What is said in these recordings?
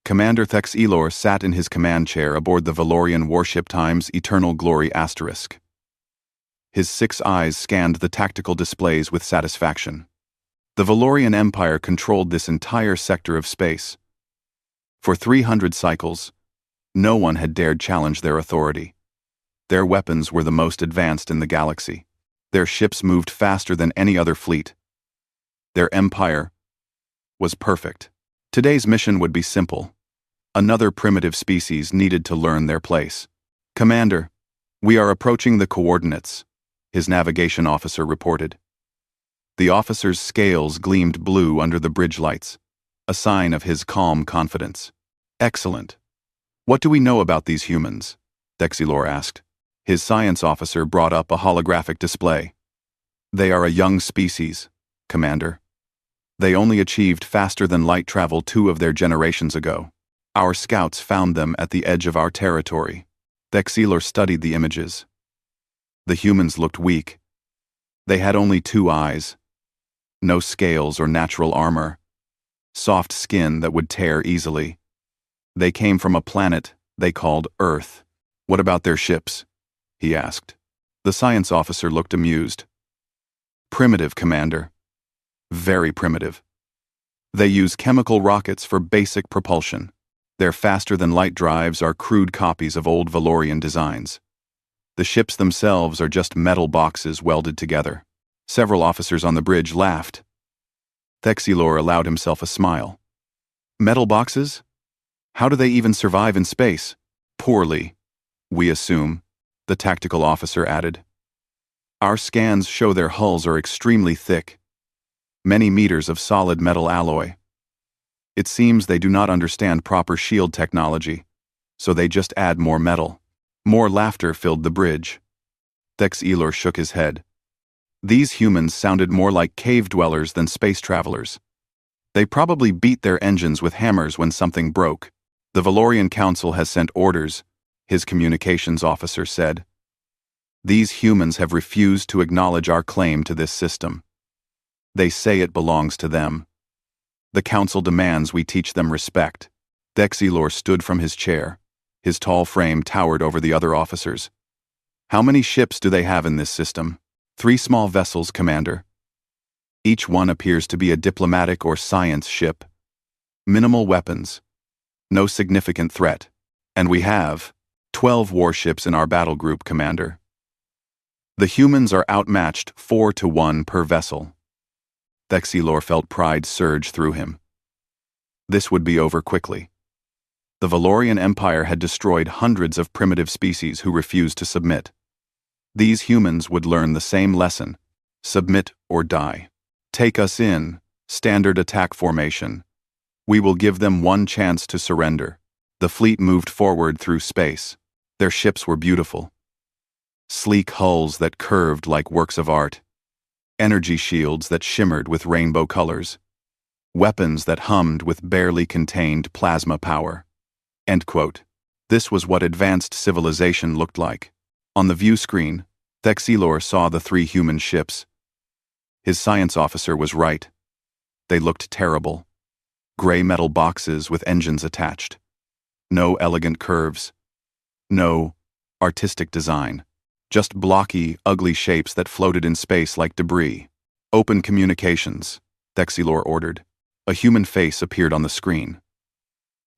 Commander Thex Elor sat in his command chair aboard the Valorian warship Times Eternal Glory *. His 6 eyes scanned the tactical displays with satisfaction. The Valorian Empire controlled this entire sector of space. For 300 cycles, no one had dared challenge their authority. Their weapons were the most advanced in the galaxy. Their ships moved faster than any other fleet. Their empire was perfect. Today's mission would be simple. Another primitive species needed to learn their place. "Commander, we are approaching the coordinates," his navigation officer reported. The officer's scales gleamed blue under the bridge lights, a sign of his calm confidence. "Excellent. What do we know about these humans?" Thexilor asked. His science officer brought up a holographic display. "They are a young species, Commander. They only achieved faster-than-light travel 2 of their generations ago. Our scouts found them at the edge of our territory." Thexilor studied the images. The humans looked weak. They had only 2 eyes, no scales or natural armor, soft skin that would tear easily. They came from a planet they called Earth. "What about their ships?" he asked. The science officer looked amused. "Primitive, Commander. Very primitive. They use chemical rockets for basic propulsion. Their faster-than-light drives are crude copies of old Valorian designs. The ships themselves are just metal boxes welded together." Several officers on the bridge laughed. Thexilor allowed himself a smile. "Metal boxes? How do they even survive in space?" "Poorly, we assume," the tactical officer added. "Our scans show their hulls are extremely thick, many meters of solid metal alloy. It seems they do not understand proper shield technology, so they just add more metal." More laughter filled the bridge. Thexilor shook his head. These humans sounded more like cave dwellers than space travelers. They probably beat their engines with hammers when something broke. "The Valorian Council has sent orders," his communications officer said. "These humans have refused to acknowledge our claim to this system. They say it belongs to them. The Council demands we teach them respect." Thexilor stood from his chair. His tall frame towered over the other officers. "How many ships do they have in this system?" 3 small vessels, Commander. Each one appears to be a diplomatic or science ship. Minimal weapons. No significant threat. And we have 12 warships in our battle group, Commander. The humans are outmatched 4-to-1 per vessel." Thexilor felt pride surge through him. This would be over quickly. The Valorian Empire had destroyed hundreds of primitive species who refused to submit. These humans would learn the same lesson: submit or die. "Take us in, standard attack formation. We will give them one chance to surrender." The fleet moved forward through space. Their ships were beautiful. Sleek hulls that curved like works of art. Energy shields that shimmered with rainbow colors. Weapons that hummed with barely contained plasma power. End quote. This was what advanced civilization looked like. On the view screen, Thexilor saw the 3 human ships. His science officer was right. They looked terrible. Gray metal boxes with engines attached. No elegant curves. No artistic design. Just blocky, ugly shapes that floated in space like debris. "Open communications," Thexilor ordered. A human face appeared on the screen.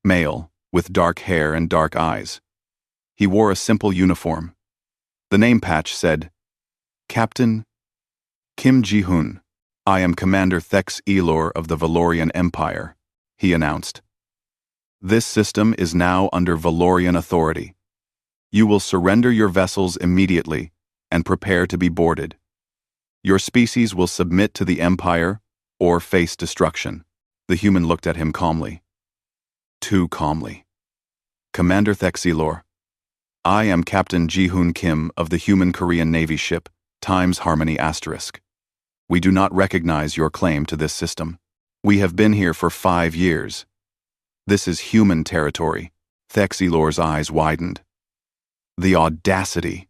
Male, with dark hair and dark eyes. He wore a simple uniform. The name patch said, "Captain Kim Ji-hoon. I am Commander Thex Elor of the Valorian Empire," he announced. "This system is now under Valorian authority. You will surrender your vessels immediately and prepare to be boarded. Your species will submit to the Empire or face destruction." The human looked at him calmly. Too calmly. "Commander Thexilor, I am Captain Ji-hoon Kim of the human Korean Navy ship Times Harmony *. We do not recognize your claim to this system. We have been here for 5 years. This is human territory." Thexilor's eyes widened. "The audacity!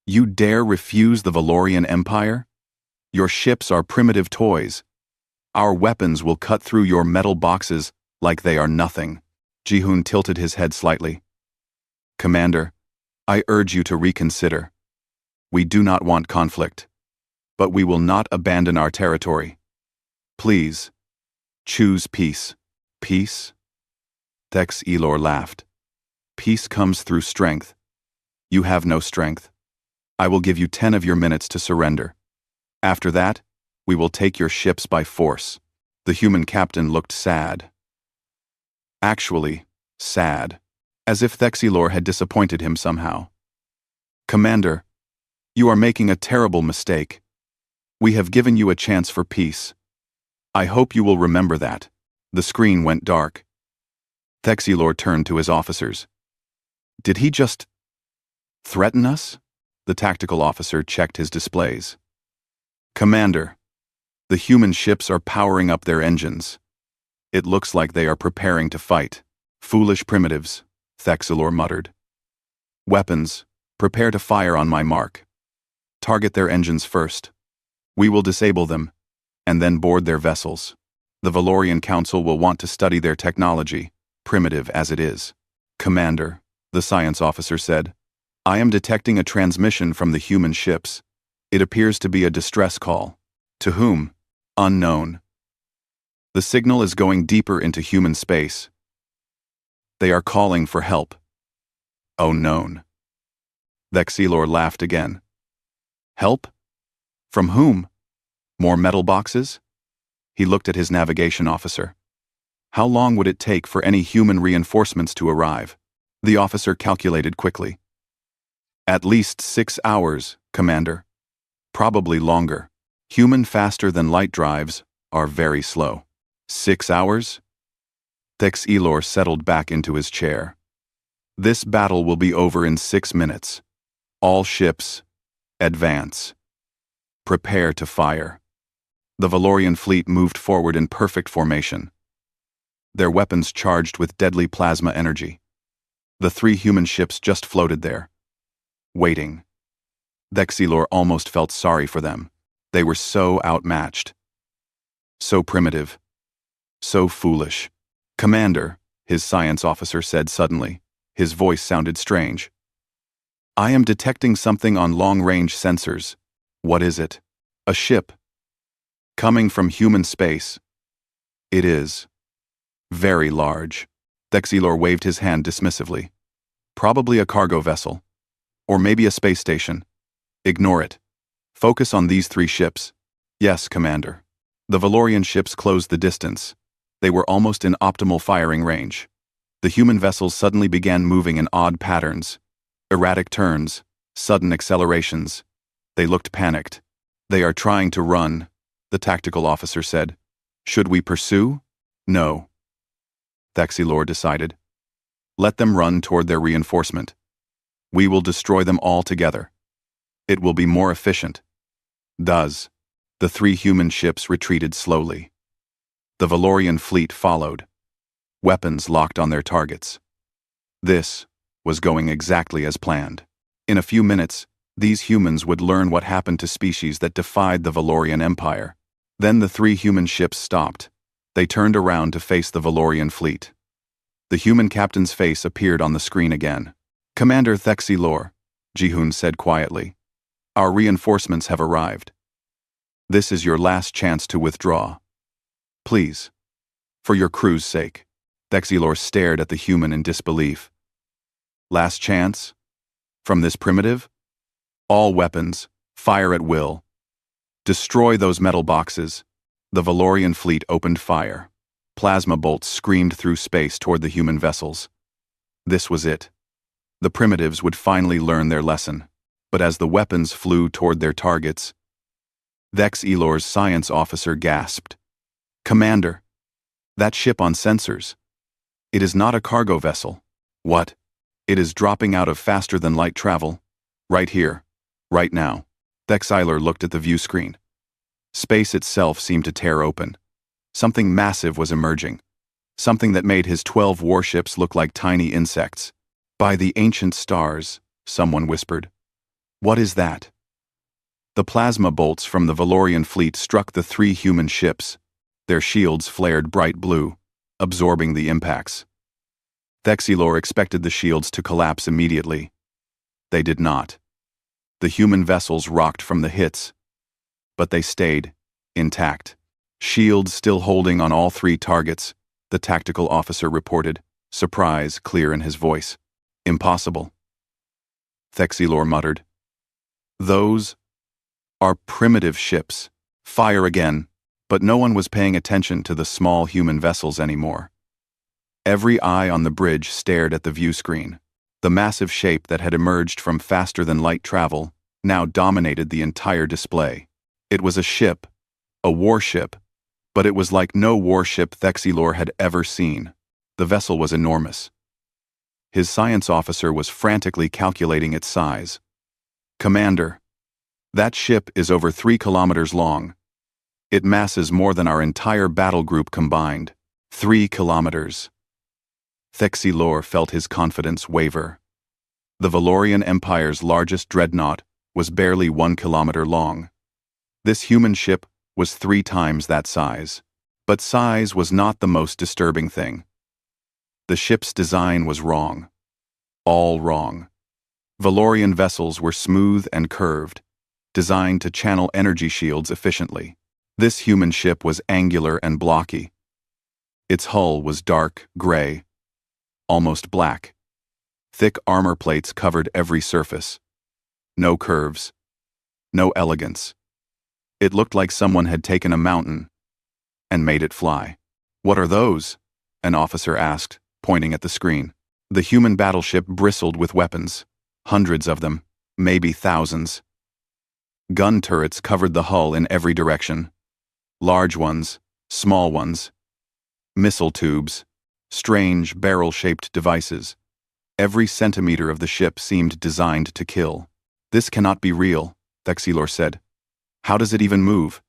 You dare refuse the Valorian Empire? Your ships are primitive toys. Our weapons will cut through your metal boxes like they are nothing." Ji-hoon tilted his head slightly. Commander, I urge you to reconsider. We do not want conflict, but we will not abandon our territory. Please, choose peace. Peace? Thex Elor laughed. Peace comes through strength. You have no strength. I will give you 10 of your minutes to surrender. After that, we will take your ships by force. The human captain looked sad. Actually, sad. As if Thexilor had disappointed him somehow. Commander, you are making a terrible mistake. We have given you a chance for peace. I hope you will remember that. The screen went dark. Thexilor turned to his officers. Did he just threaten us? The tactical officer checked his displays. Commander, the human ships are powering up their engines. It looks like they are preparing to fight. Foolish primitives, Thexilor muttered. Weapons, prepare to fire on my mark. Target their engines first. We will disable them, and then board their vessels. The Valorian Council will want to study their technology, primitive as it is. Commander, the science officer said, I am detecting a transmission from the human ships. It appears to be a distress call. To whom? Unknown. The signal is going deeper into human space. They are calling for help. Unknown. Thexilor laughed again. Help? From whom? More metal boxes? He looked at his navigation officer. How long would it take for any human reinforcements to arrive? The officer calculated quickly. At least 6 hours, Commander. Probably longer. Human faster than light drives are very slow. 6 hours? Thexilor settled back into his chair. This battle will be over in 6 minutes. All ships, advance. Prepare to fire. The Valorian fleet moved forward in perfect formation. Their weapons charged with deadly plasma energy. The 3 human ships just floated there, waiting. Thexilor almost felt sorry for them. They were so outmatched. So primitive. So foolish. Commander, his science officer said suddenly. His voice sounded strange. I am detecting something on long-range sensors. What is it? A ship. Coming from human space. It is. Very large. Thexilor waved his hand dismissively. Probably a cargo vessel. Or maybe a space station. Ignore it. Focus on these 3 ships. Yes, Commander. The Valorian ships closed the distance. They were almost in optimal firing range. The human vessels suddenly began moving in odd patterns. Erratic turns, sudden accelerations. They looked panicked. They are trying to run, the tactical officer said. Should we pursue? No. Thexilor decided. Let them run toward their reinforcement. We will destroy them all together. It will be more efficient. Thus, the 3 human ships retreated slowly. The Valorian fleet followed. Weapons locked on their targets. This was going exactly as planned. In a few minutes, these humans would learn what happened to species that defied the Valorian Empire. Then the 3 human ships stopped. They turned around to face the Valorian fleet. The human captain's face appeared on the screen again. Commander Thexilor, Ji-hoon said quietly. Our reinforcements have arrived. This is your last chance to withdraw. Please. For your crew's sake. Thexilor stared at the human in disbelief. Last chance? From this primitive? All weapons, fire at will. Destroy those metal boxes. The Valorian fleet opened fire. Plasma bolts screamed through space toward the human vessels. This was it. The primitives would finally learn their lesson. But as the weapons flew toward their targets, Thexilor's science officer gasped. Commander, that ship on sensors. It is not a cargo vessel. What? It is dropping out of faster-than-light travel. Right here. Right now. Thexilor looked at the view screen. Space itself seemed to tear open. Something massive was emerging. Something that made his 12 warships look like tiny insects. By the ancient stars, someone whispered. What is that? The plasma bolts from the Valorian fleet struck the 3 human ships. Their shields flared bright blue, absorbing the impacts. Thexilor expected the shields to collapse immediately. They did not. The human vessels rocked from the hits, but they stayed intact. Shields still holding on all three targets, the tactical officer reported, surprise clear in his voice. Impossible. Thexilor muttered. Those are primitive ships. Fire again. But no one was paying attention to the small human vessels anymore. Every eye on the bridge stared at the view screen. The massive shape that had emerged from faster-than-light travel now dominated the entire display. It was a ship, a warship, but it was like no warship Thexilor had ever seen. The vessel was enormous. His science officer was frantically calculating its size. Commander, that ship is over 3 kilometers long. It masses more than our entire battle group combined. 3 kilometers. Thexilor felt his confidence waver. The Valorian Empire's largest dreadnought was barely 1 kilometer long. This human ship was 3 times that size. But size was not the most disturbing thing. The ship's design was wrong. All wrong. Valorian vessels were smooth and curved, designed to channel energy shields efficiently. This human ship was angular and blocky. Its hull was dark, gray, almost black. Thick armor plates covered every surface. No curves. No elegance. It looked like someone had taken a mountain and made it fly. What are those? An officer asked, pointing at the screen. The human battleship bristled with weapons. Hundreds of them, maybe thousands. Gun turrets covered the hull in every direction. Large ones, small ones. Missile tubes, strange barrel-shaped devices. Every centimeter of the ship seemed designed to kill. This cannot be real, Thexilor said. How does it even move?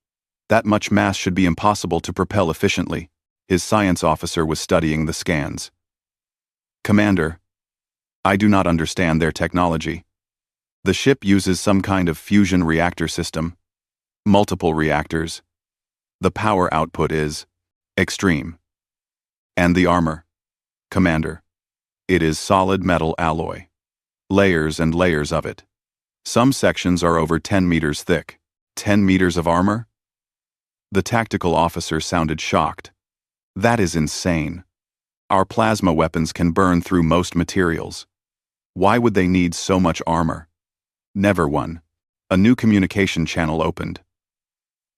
That much mass should be impossible to propel efficiently. His science officer was studying the scans. Commander, I do not understand their technology. The ship uses some kind of fusion reactor system. Multiple reactors. The power output is extreme. And the armor, Commander, it is solid metal alloy. Layers and layers of it. Some sections are over 10 meters thick. 10 meters of armor? The tactical officer sounded shocked. That is insane. Our plasma weapons can burn through most materials. Why would they need so much armor? Never one. A new communication channel opened.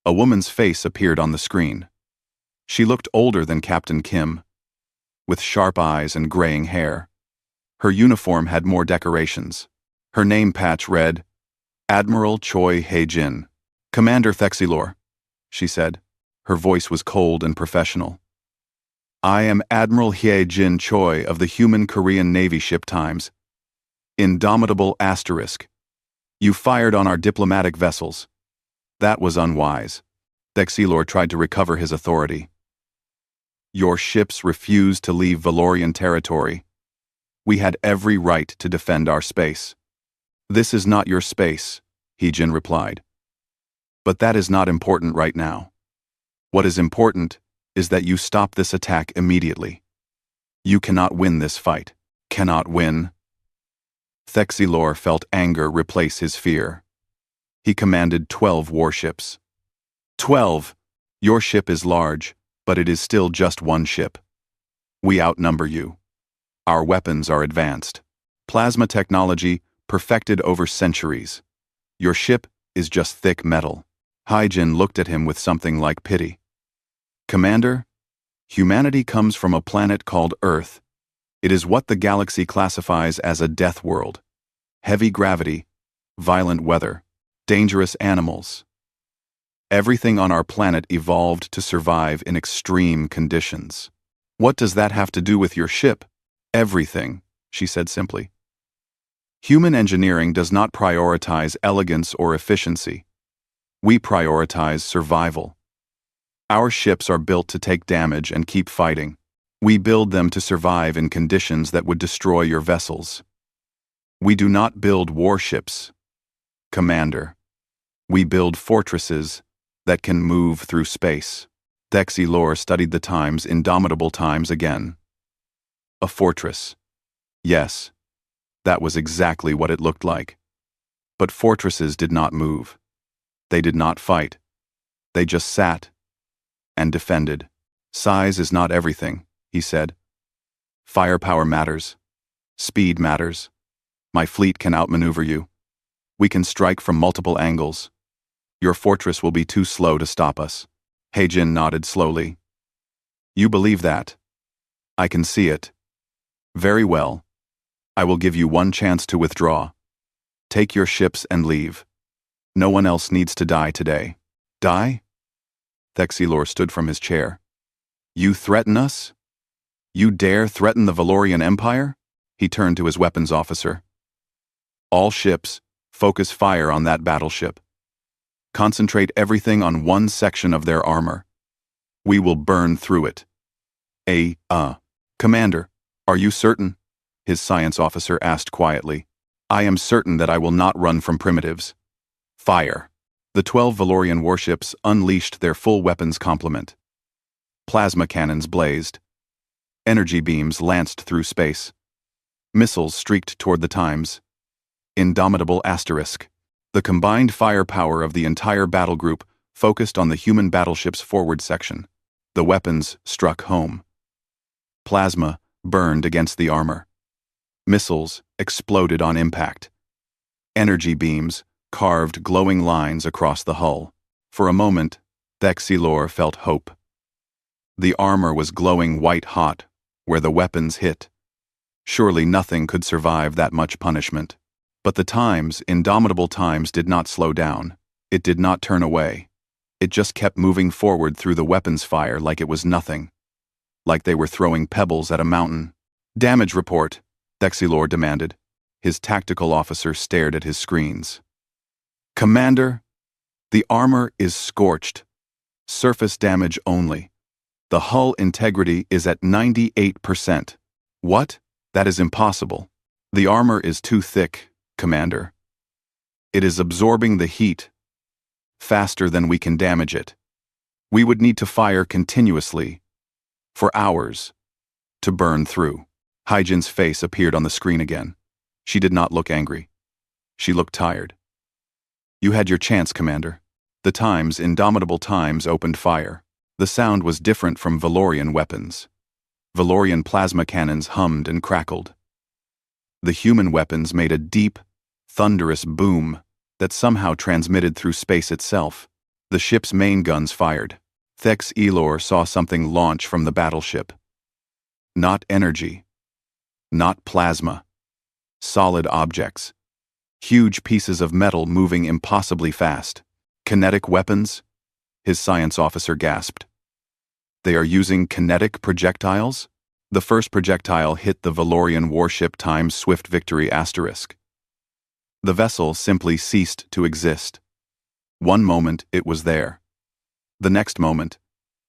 A woman's face appeared on the screen. She looked older than Captain Kim, with sharp eyes and graying hair. Her uniform had more decorations. Her name patch read, Admiral Choi Hae-jin. Commander Thexilor, she said. Her voice was cold and professional. I am Admiral Hae-jin Choi of the human Korean Navy ship Times. Indomitable asterisk. You fired on our diplomatic vessels. That was unwise. Thexilor tried to recover his authority. Your ships refused to leave Valorian territory. We had every right to defend our space. This is not your space, Hae-jin replied. But that is not important right now. What is important is that you stop this attack immediately. You cannot win this fight. Cannot win. Thexilor felt anger replace his fear. He commanded 12 warships. 12! Your ship is large, but it is still just one ship. We outnumber you. Our weapons are advanced. Plasma technology perfected over centuries. Your ship is just thick metal. Hae-jin looked at him with something like pity. Commander, humanity comes from a planet called Earth. It is what the galaxy classifies as a death world. Heavy gravity, violent weather, dangerous animals. Everything on our planet evolved to survive in extreme conditions. What does that have to do with your ship? Everything, she said simply. Human engineering does not prioritize elegance or efficiency. We prioritize survival. Our ships are built to take damage and keep fighting. We build them to survive in conditions that would destroy your vessels. We do not build warships, Commander. We build fortresses that can move through space. Thexilor studied the Times' indomitable times again. A fortress. Yes, that was exactly what it looked like. But fortresses did not move. They did not fight. They just sat and defended. Size is not everything, he said. Firepower matters. Speed matters. My fleet can outmaneuver you. We can strike from multiple angles. Your fortress will be too slow to stop us. Heijin nodded slowly. You believe that? I can see it. Very well. I will give you one chance to withdraw. Take your ships and leave. No one else needs to die today. Die? Thexilor stood from his chair. You threaten us? You dare threaten the Valorian Empire? He turned to his weapons officer. All ships, focus fire on that battleship. Concentrate everything on one section of their armor. We will burn through it. Commander, are you certain? His science officer asked quietly. I am certain that I will not run from primitives. Fire. The 12 Valorian warships unleashed their full weapons complement. Plasma cannons blazed. Energy beams lanced through space. Missiles streaked toward the Times. Indomitable asterisk. The combined firepower of the entire battle group focused on the human battleship's forward section. The weapons struck home. Plasma burned against the armor. Missiles exploded on impact. Energy beams carved glowing lines across the hull. For a moment, Thexilor felt hope. The armor was glowing white-hot where the weapons hit. Surely nothing could survive that much punishment. But the Times, indomitable Times, did not slow down. It did not turn away. It just kept moving forward through the weapons fire like it was nothing. Like they were throwing pebbles at a mountain. Damage report, Thexilor demanded. His tactical officer stared at his screens. Commander, the armor is scorched. Surface damage only. The hull integrity is at 98%. What? That is impossible. The armor is too thick, Commander. It is absorbing the heat faster than we can damage it. We would need to fire continuously, for hours, to burn through. Heijin's face appeared on the screen again. She did not look angry. She looked tired. You had your chance, Commander. The Times, indomitable Times, opened fire. The sound was different from Valorian weapons. Valorian plasma cannons hummed and crackled. The human weapons made a deep, thunderous boom that somehow transmitted through space itself. The ship's main guns fired. Thexilor saw something launch from the battleship. Not energy. Not plasma. Solid objects. Huge pieces of metal moving impossibly fast. Kinetic weapons? His science officer gasped. They are using kinetic projectiles? The first projectile hit the Valorian warship Times Swift Victory asterisk. The vessel simply ceased to exist. One moment it was there. The next moment,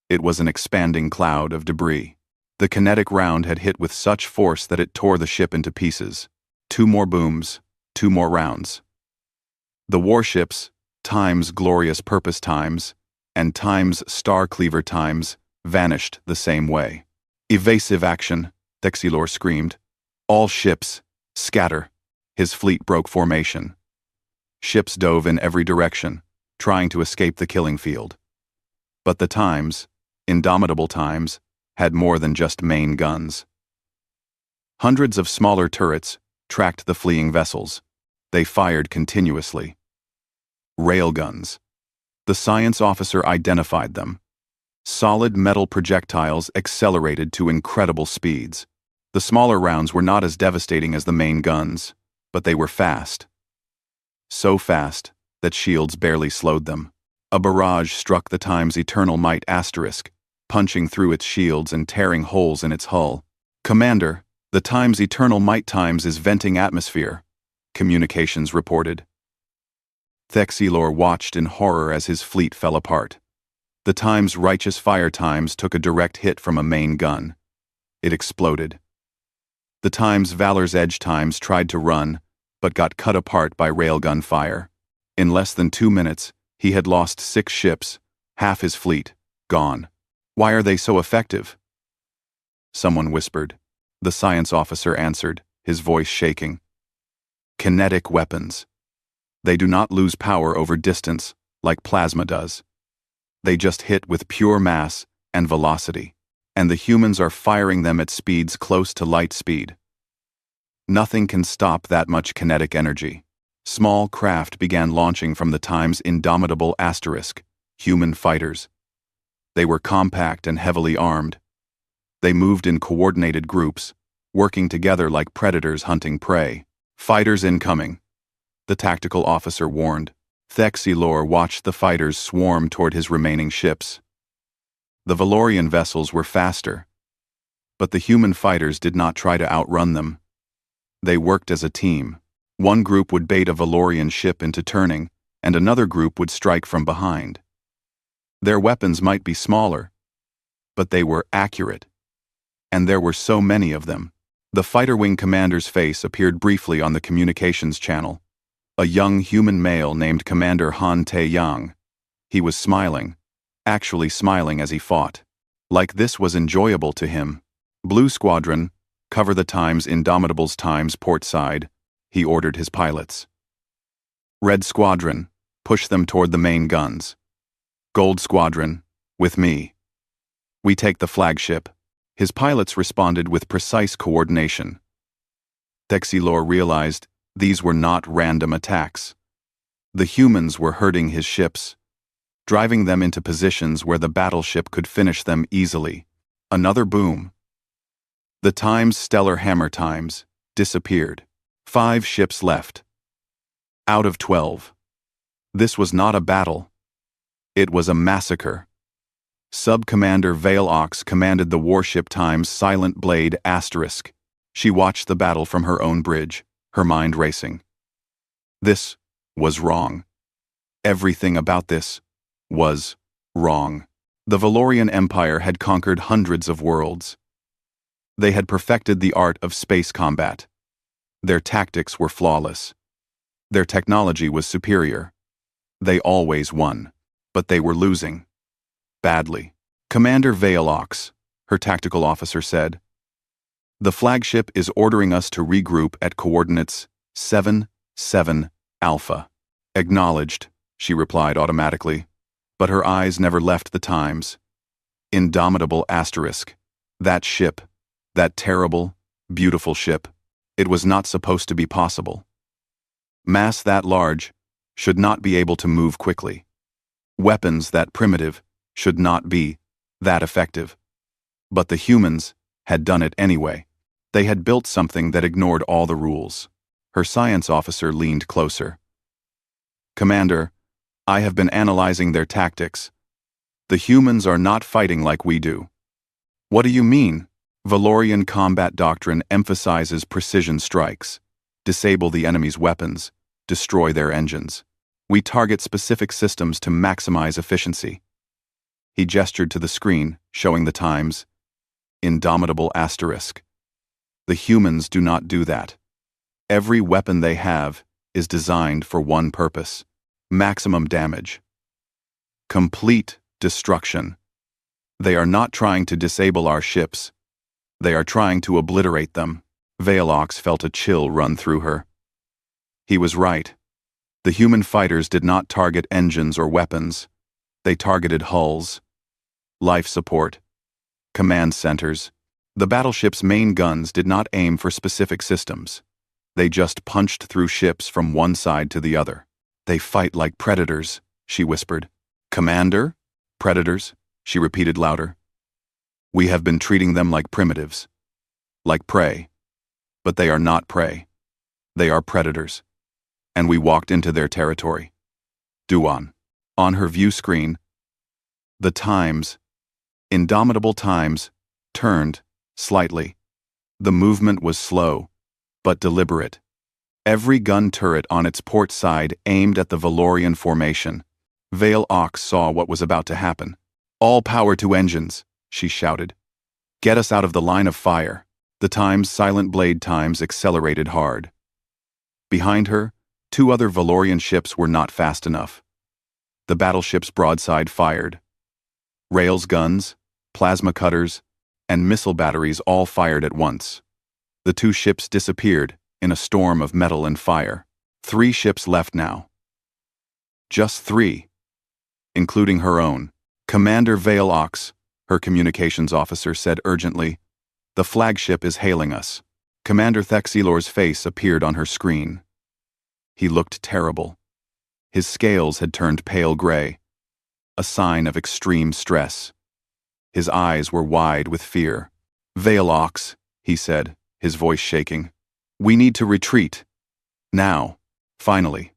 it was an expanding cloud of debris. The kinetic round had hit with such force that it tore the ship into pieces. 2 more booms, 2 more rounds. The warships, Times Glorious Purpose Times, and Times Star Cleaver Times, vanished the same way. Evasive action, Thexilor screamed. All ships, scatter. His fleet broke formation. Ships dove in every direction, trying to escape the killing field. But the Times, indomitable Times, had more than just main guns. Hundreds of smaller turrets tracked the fleeing vessels. They fired continuously. Railguns. The science officer identified them. Solid metal projectiles accelerated to incredible speeds. The smaller rounds were not as devastating as the main guns, but they were fast. So fast that shields barely slowed them. A barrage struck the Times Eternal Might asterisk, punching through its shields and tearing holes in its hull. Commander, the Times Eternal Might Times is venting atmosphere, communications reported. Thexilor watched in horror as his fleet fell apart. The Times Righteous Fire Times took a direct hit from a main gun. It exploded. The Times Valor's Edge Times tried to run, but got cut apart by railgun fire. In less than 2 minutes, he had lost 6 ships, half his fleet, gone. Why are they so effective? Someone whispered. the science officer answered, his voice shaking. Kinetic weapons. They do not lose power over distance, like plasma does. They just hit with pure mass and velocity, and the humans are firing them at speeds close to light speed. Nothing can stop that much kinetic energy. Small craft began launching from the time's indomitable asterisk, human fighters. They were compact and heavily armed. They moved in coordinated groups, working together like predators hunting prey. Fighters incoming, the tactical officer warned. Thexilor watched the fighters swarm toward his remaining ships. The Valorian vessels were faster, but the human fighters did not try to outrun them. They worked as a team. One group would bait a Valorian ship into turning, and another group would strike from behind. Their weapons might be smaller, but they were accurate. And there were so many of them. The fighter wing commander's face appeared briefly on the communications channel. A young human male named Commander Han Tae-yang. He was smiling, actually smiling as he fought. Like this was enjoyable to him. Blue Squadron, cover the Time's Indomitable's Time's port side, he ordered his pilots. Red Squadron, push them toward the main guns. Gold Squadron, with me. We take the flagship. His pilots responded with precise coordination. Thexilor realized these were not random attacks. The humans were hurting his ships, driving them into positions where the battleship could finish them easily. Another boom. The Time's stellar hammer times disappeared. 5 ships left. Out of 12. This was not a battle. It was a massacre. Sub-Commander Veil-Ox commanded the warship Time's Silent Blade Asterisk. She watched the battle from her own bridge, her mind racing. This was wrong. Everything about this was wrong. The Valorian Empire had conquered hundreds of worlds. They had perfected the art of space combat. Their tactics were flawless. Their technology was superior. They always won. But they were losing. Badly. Commander Veil-Ox, her tactical officer said, the flagship is ordering us to regroup at coordinates 7-7 Alpha. Acknowledged, she replied automatically, but her eyes never left the Times. Indomitable asterisk. That ship, that terrible, beautiful ship, it was not supposed to be possible. Mass that large should not be able to move quickly. Weapons that primitive should not be that effective. But the humans had done it anyway. They had built something that ignored all the rules. Her science officer leaned closer. Commander, I have been analyzing their tactics. The humans are not fighting like we do. What do you mean? Valorian combat doctrine emphasizes precision strikes, disable the enemy's weapons, destroy their engines. We target specific systems to maximize efficiency. He gestured to the screen, showing the Times. Indomitable asterisk. The humans do not do that. Every weapon they have is designed for one purpose: maximum damage. Complete destruction. They are not trying to disable our ships. They are trying to obliterate them. Veil-Ox felt a chill run through her. He was right. The human fighters did not target engines or weapons. They targeted hulls, life support, command centers. The battleship's main guns did not aim for specific systems. They just punched through ships from one side to the other. They fight like predators, she whispered. Commander? Predators? She repeated louder. We have been treating them like primitives, like prey. But they are not prey. They are predators. And we walked into their territory. Duan. On her view screen, the Times, Indomitable Times, turned slightly. The movement was slow, but deliberate. Every gun turret on its port side aimed at the Valorian formation. Veil-Ox saw what was about to happen. All power to engines, she shouted. Get us out of the line of fire. The Times' Silent Blade Times accelerated hard. Behind her, 2 other Valorian ships were not fast enough. The battleship's broadside fired. Rails guns, plasma cutters, and missile batteries all fired at once. The two ships disappeared in a storm of metal and fire. 3 ships left now. Just 3, including her own. Commander Vale Ox, her communications officer said urgently, "The flagship is hailing us." Commander Thexilor's face appeared on her screen. He looked terrible. His scales had turned pale gray, a sign of extreme stress. His eyes were wide with fear. "Vale Ox," he said, his voice shaking. "We need to retreat. Now. Finally."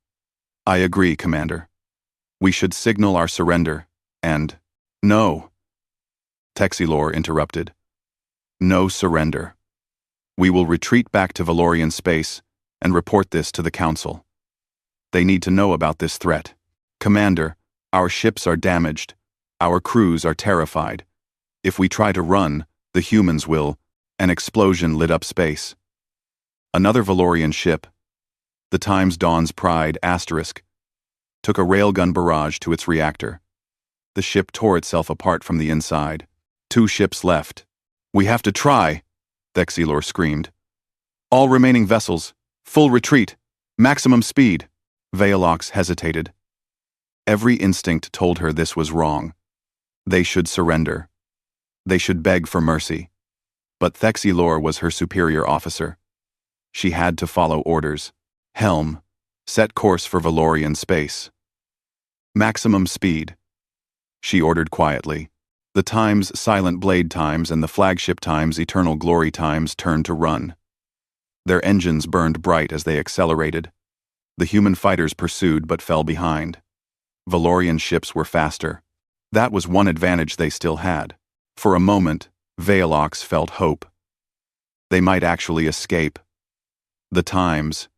"I agree, Commander. We should signal our surrender, and—" "No," Texilor interrupted. "No surrender. We will retreat back to Valorian space and report this to the Council. They need to know about this threat. Commander, our ships are damaged. Our crews are terrified. If we try to run, the humans will—" An explosion lit up space. Another Valorian ship, the Times Dawn's Pride *, took a railgun barrage to its reactor. The ship tore itself apart from the inside. 2 ships left. "We have to try," Thexilor screamed. "All remaining vessels, full retreat, maximum speed." Velox hesitated. Every instinct told her this was wrong. They should surrender. They should beg for mercy. But Thexilor was her superior officer. She had to follow orders. "Helm, set course for Valorian space. Maximum speed," she ordered quietly. The Times Silent Blade Times and the flagship Times Eternal Glory Times turned to run. Their engines burned bright as they accelerated. The human fighters pursued but fell behind. Valorian ships were faster. That was one advantage they still had. For a moment, Velox felt hope. They might actually escape. The Times,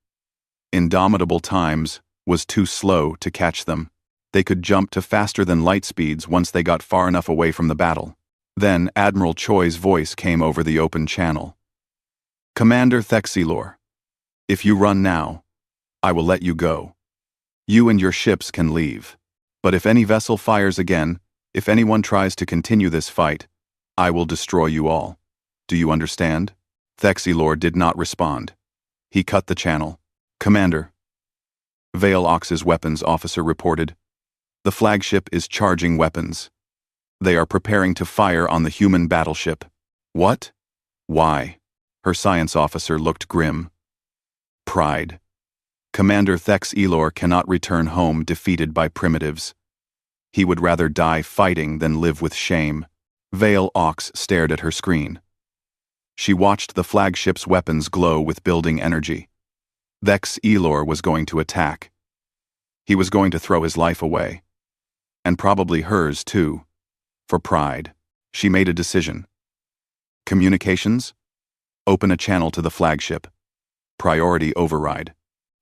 Indomitable Times, was too slow to catch them. They could jump to faster than light speeds once they got far enough away from the battle. Then Admiral Choi's voice came over the open channel. "Commander Thexilor, if you run now, I will let you go. You and your ships can leave. But if any vessel fires again, if anyone tries to continue this fight, I will destroy you all. Do you understand?" Thexilor did not respond. He cut the channel. "Commander," Vale Ox's weapons officer reported, "the flagship is charging weapons. They are preparing to fire on the human battleship." "What? Why?" Her science officer looked grim. "Pride. Commander Thexilor cannot return home defeated by primitives. He would rather die fighting than live with shame." Vale Ox stared at her screen. She watched the flagship's weapons glow with building energy. Thexilor was going to attack. He was going to throw his life away. And probably hers too. For pride. She made a decision. "Communications? Open a channel to the flagship. Priority override."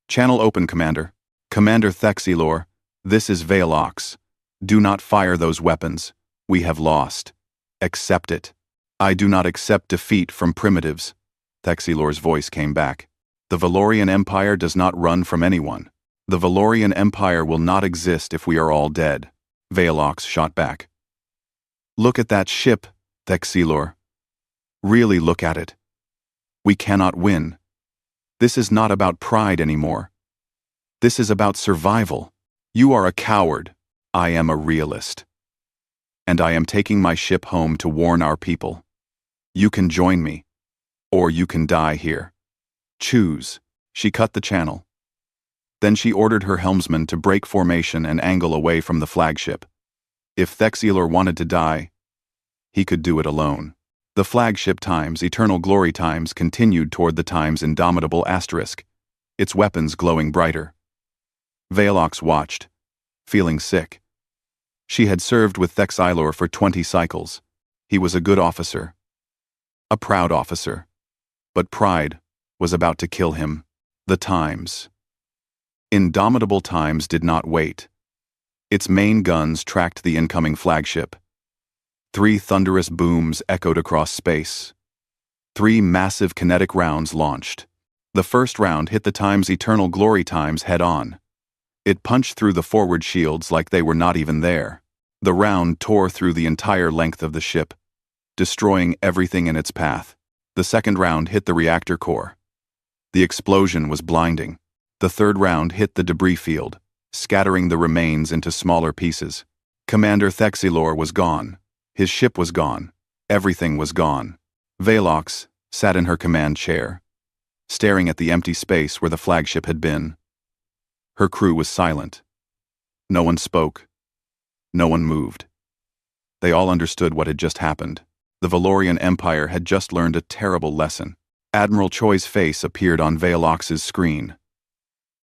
"Channel open, Commander." "Commander Thexilor, this is Vale Ox. Do not fire those weapons. We have lost. Accept it." "I do not accept defeat from primitives." Thexilor's voice came back. "The Valorian Empire does not run from anyone. The Valorian Empire will not exist if we are all dead." Velox shot back. "Look at that ship, Thexilor. Really look at it. We cannot win. This is not about pride anymore. This is about survival. You are a coward. I am a realist. And I am taking my ship home to warn our people. You can join me, or you can die here. Choose." She cut the channel. Then she ordered her helmsman to break formation and angle away from the flagship. If Thexilor wanted to die, he could do it alone. The flagship Times Eternal Glory Times continued toward the Times Indomitable *, its weapons glowing brighter. Velox watched, feeling sick. She had served with Thexilor for 20 cycles. He was a good officer. A proud officer. But pride was about to kill him. The Times. Indomitable Times did not wait. Its main guns tracked the incoming flagship. 3 thunderous booms echoed across space. 3 massive kinetic rounds launched. The first round hit the Times Eternal Glory Times head-on. It punched through the forward shields like they were not even there. The round tore through the entire length of the ship, destroying everything in its path. The second round hit the reactor core. The explosion was blinding. The third round hit the debris field, scattering the remains into smaller pieces. Commander Thexilor was gone. His ship was gone. Everything was gone. Velox sat in her command chair, staring at the empty space where the flagship had been. Her crew was silent. No one spoke. No one moved. They all understood what had just happened. The Valorian Empire had just learned a terrible lesson. Admiral Choi's face appeared on Velox's screen.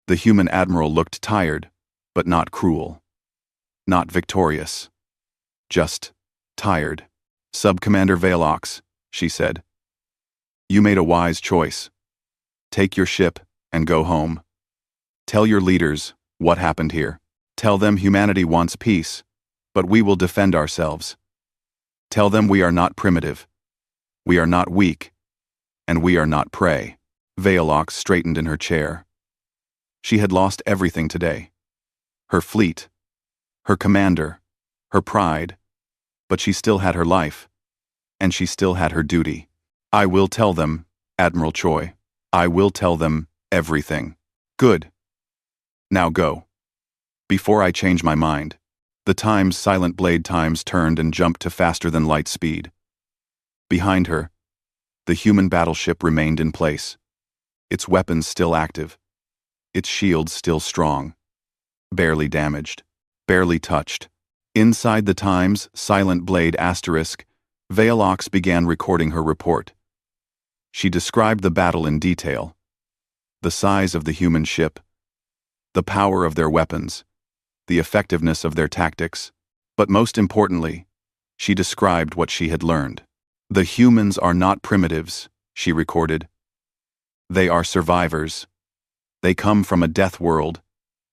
The human admiral looked tired, but not cruel. Not victorious. Just tired. "Sub-Commander Velox," she said. "You made a wise choice. Take your ship and go home. Tell your leaders what happened here. Tell them humanity wants peace, but we will defend ourselves. Tell them we are not primitive. We are not weak. And we are not prey." Velox straightened in her chair. She had lost everything today. Her fleet, her commander, her pride, but she still had her life, and she still had her duty. "I will tell them, Admiral Choi. I will tell them everything." "Good. Now go. Before I change my mind." The Time's silent blade times turned and jumped to faster than light speed. Behind her, the human battleship remained in place, its weapons still active, its shields still strong, barely damaged, barely touched. Inside the Time's silent blade asterisk, Velox began recording her report. She described the battle in detail, the size of the human ship, the power of their weapons, the effectiveness of their tactics, but most importantly, she described what she had learned. "The humans are not primitives," she recorded. "They are survivors. They come from a death world,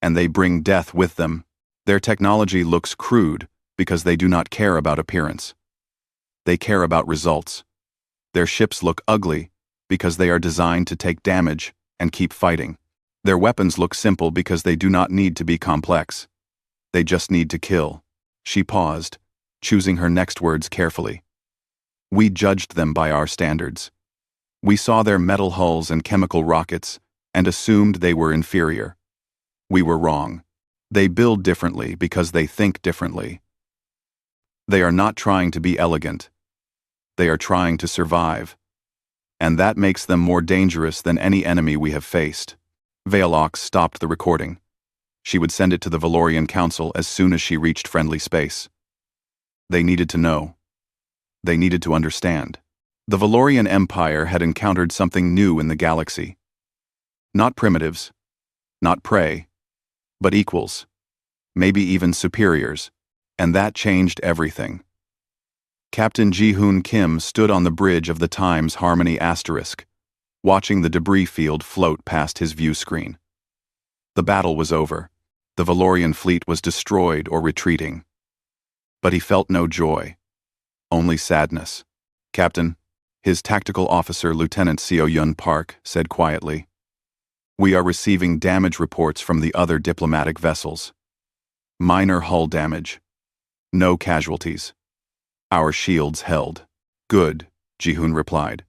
and they bring death with them. Their technology looks crude because they do not care about appearance. They care about results. Their ships look ugly because they are designed to take damage and keep fighting. Their weapons look simple because they do not need to be complex. They just need to kill." She paused, choosing her next words carefully. "We judged them by our standards. We saw their metal hulls and chemical rockets and assumed they were inferior. We were wrong. They build differently because they think differently. They are not trying to be elegant. They are trying to survive. And that makes them more dangerous than any enemy we have faced." Velox stopped the recording. She would send it to the Valorian Council as soon as she reached friendly space. They needed to know. They needed to understand. The Valorian Empire had encountered something new in the galaxy. Not primitives, not prey, but equals, maybe even superiors, and that changed everything. Captain Ji-hoon Kim stood on the bridge of the Times Harmony asterisk, watching the debris field float past his view screen. The battle was over. The Valorian fleet was destroyed or retreating. But he felt no joy, only sadness. "Captain," his tactical officer Lieutenant Seo-yun Park said quietly, "we are receiving damage reports from the other diplomatic vessels. Minor hull damage. No casualties. Our shields held." "Good," Ji-hoon replied.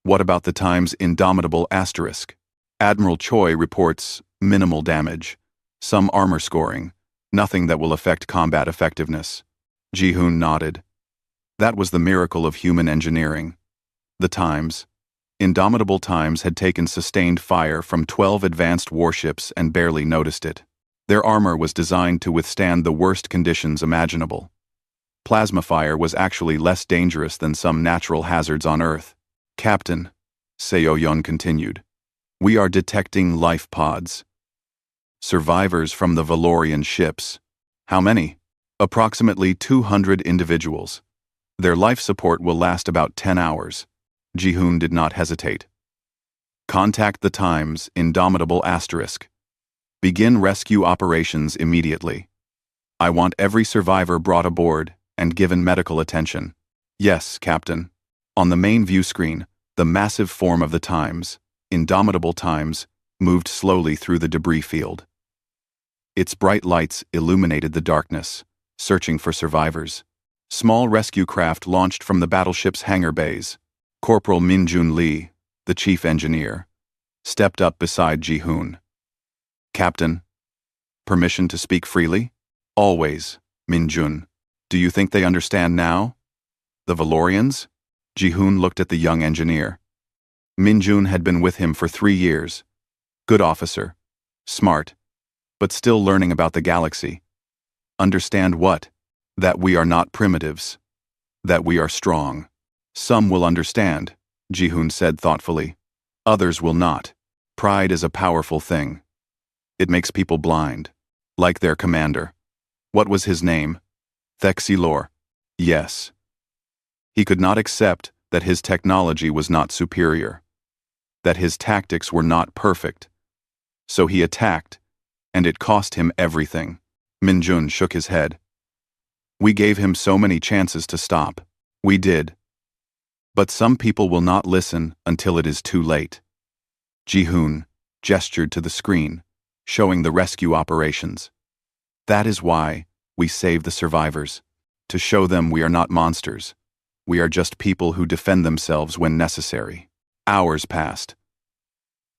"What about the Time's indomitable asterisk?" "Admiral Choi reports minimal damage, some armor scoring, nothing that will affect combat effectiveness." Ji-hoon nodded. That was the miracle of human engineering. The Times, indomitable Times, had taken sustained fire from 12 advanced warships and barely noticed it. Their armor was designed to withstand the worst conditions imaginable. Plasma fire was actually less dangerous than some natural hazards on Earth. "Captain," Seo-yun continued, "we are detecting life pods. Survivors from the Valorian ships. How many?" "Approximately 200 individuals. Their life support will last about 10 hours. Ji-hoon did not hesitate. "Contact the Times indomitable asterisk. Begin rescue operations immediately. I want every survivor brought aboard and given medical attention." "Yes, Captain." On the main view screen, the massive form of the Times, indomitable Times, moved slowly through the debris field. Its bright lights illuminated the darkness, searching for survivors. Small rescue craft launched from the battleship's hangar bays, Corporal Min-jun Lee, the chief engineer, stepped up beside Ji-hoon. Captain, permission to speak freely? Always, Min-jun. Do you think they understand now? The Valorians? Ji-hoon looked at the young engineer. Min-jun had been with him for 3 years. Good officer. Smart. But still learning about the galaxy. Understand what? That we are not primitives. That we are strong. Some will understand, Ji-hoon said thoughtfully. Others will not. Pride is a powerful thing. It makes people blind. Like their commander. What was his name? Thexilor. Yes. He could not accept that his technology was not superior. That his tactics were not perfect. So he attacked, and it cost him everything. Min-jun shook his head. We gave him so many chances to stop. We did. But some people will not listen until it is too late. Ji-hoon gestured to the screen, showing the rescue operations. That is why we save the survivors, to show them we are not monsters. We are just people who defend themselves when necessary. Hours passed.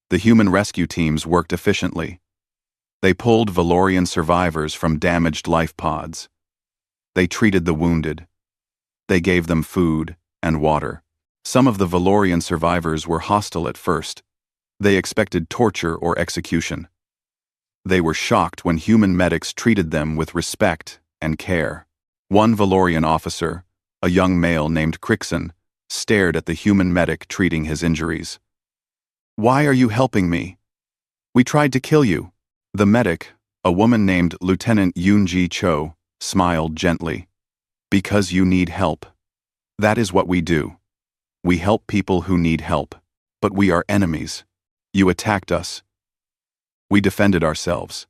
The human rescue teams worked efficiently. They pulled Valorian survivors from damaged life pods. They treated the wounded. They gave them food and water. Some of the Valorian survivors were hostile at first. They expected torture or execution. They were shocked when human medics treated them with respect and care. One Valorian officer, a young male named Crixon, stared at the human medic treating his injuries. Why are you helping me? We tried to kill you. The medic, a woman named Lieutenant Yoon-ji Cho, smiled gently. Because you need help. That is what we do. We help people who need help. But we are enemies. You attacked us. We defended ourselves.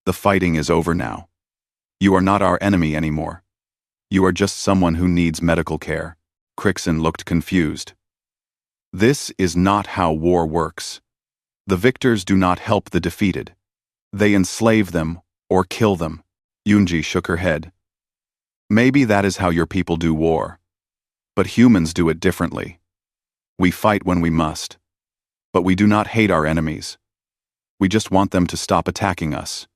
The fighting is over now. You are not our enemy anymore. You are just someone who needs medical care. Crixon looked confused. This is not how war works. The victors do not help the defeated. They enslave them or kill them. Yoonji shook her head. Maybe that is how your people do war. But humans do it differently. We fight when we must. But we do not hate our enemies. We just want them to stop attacking us.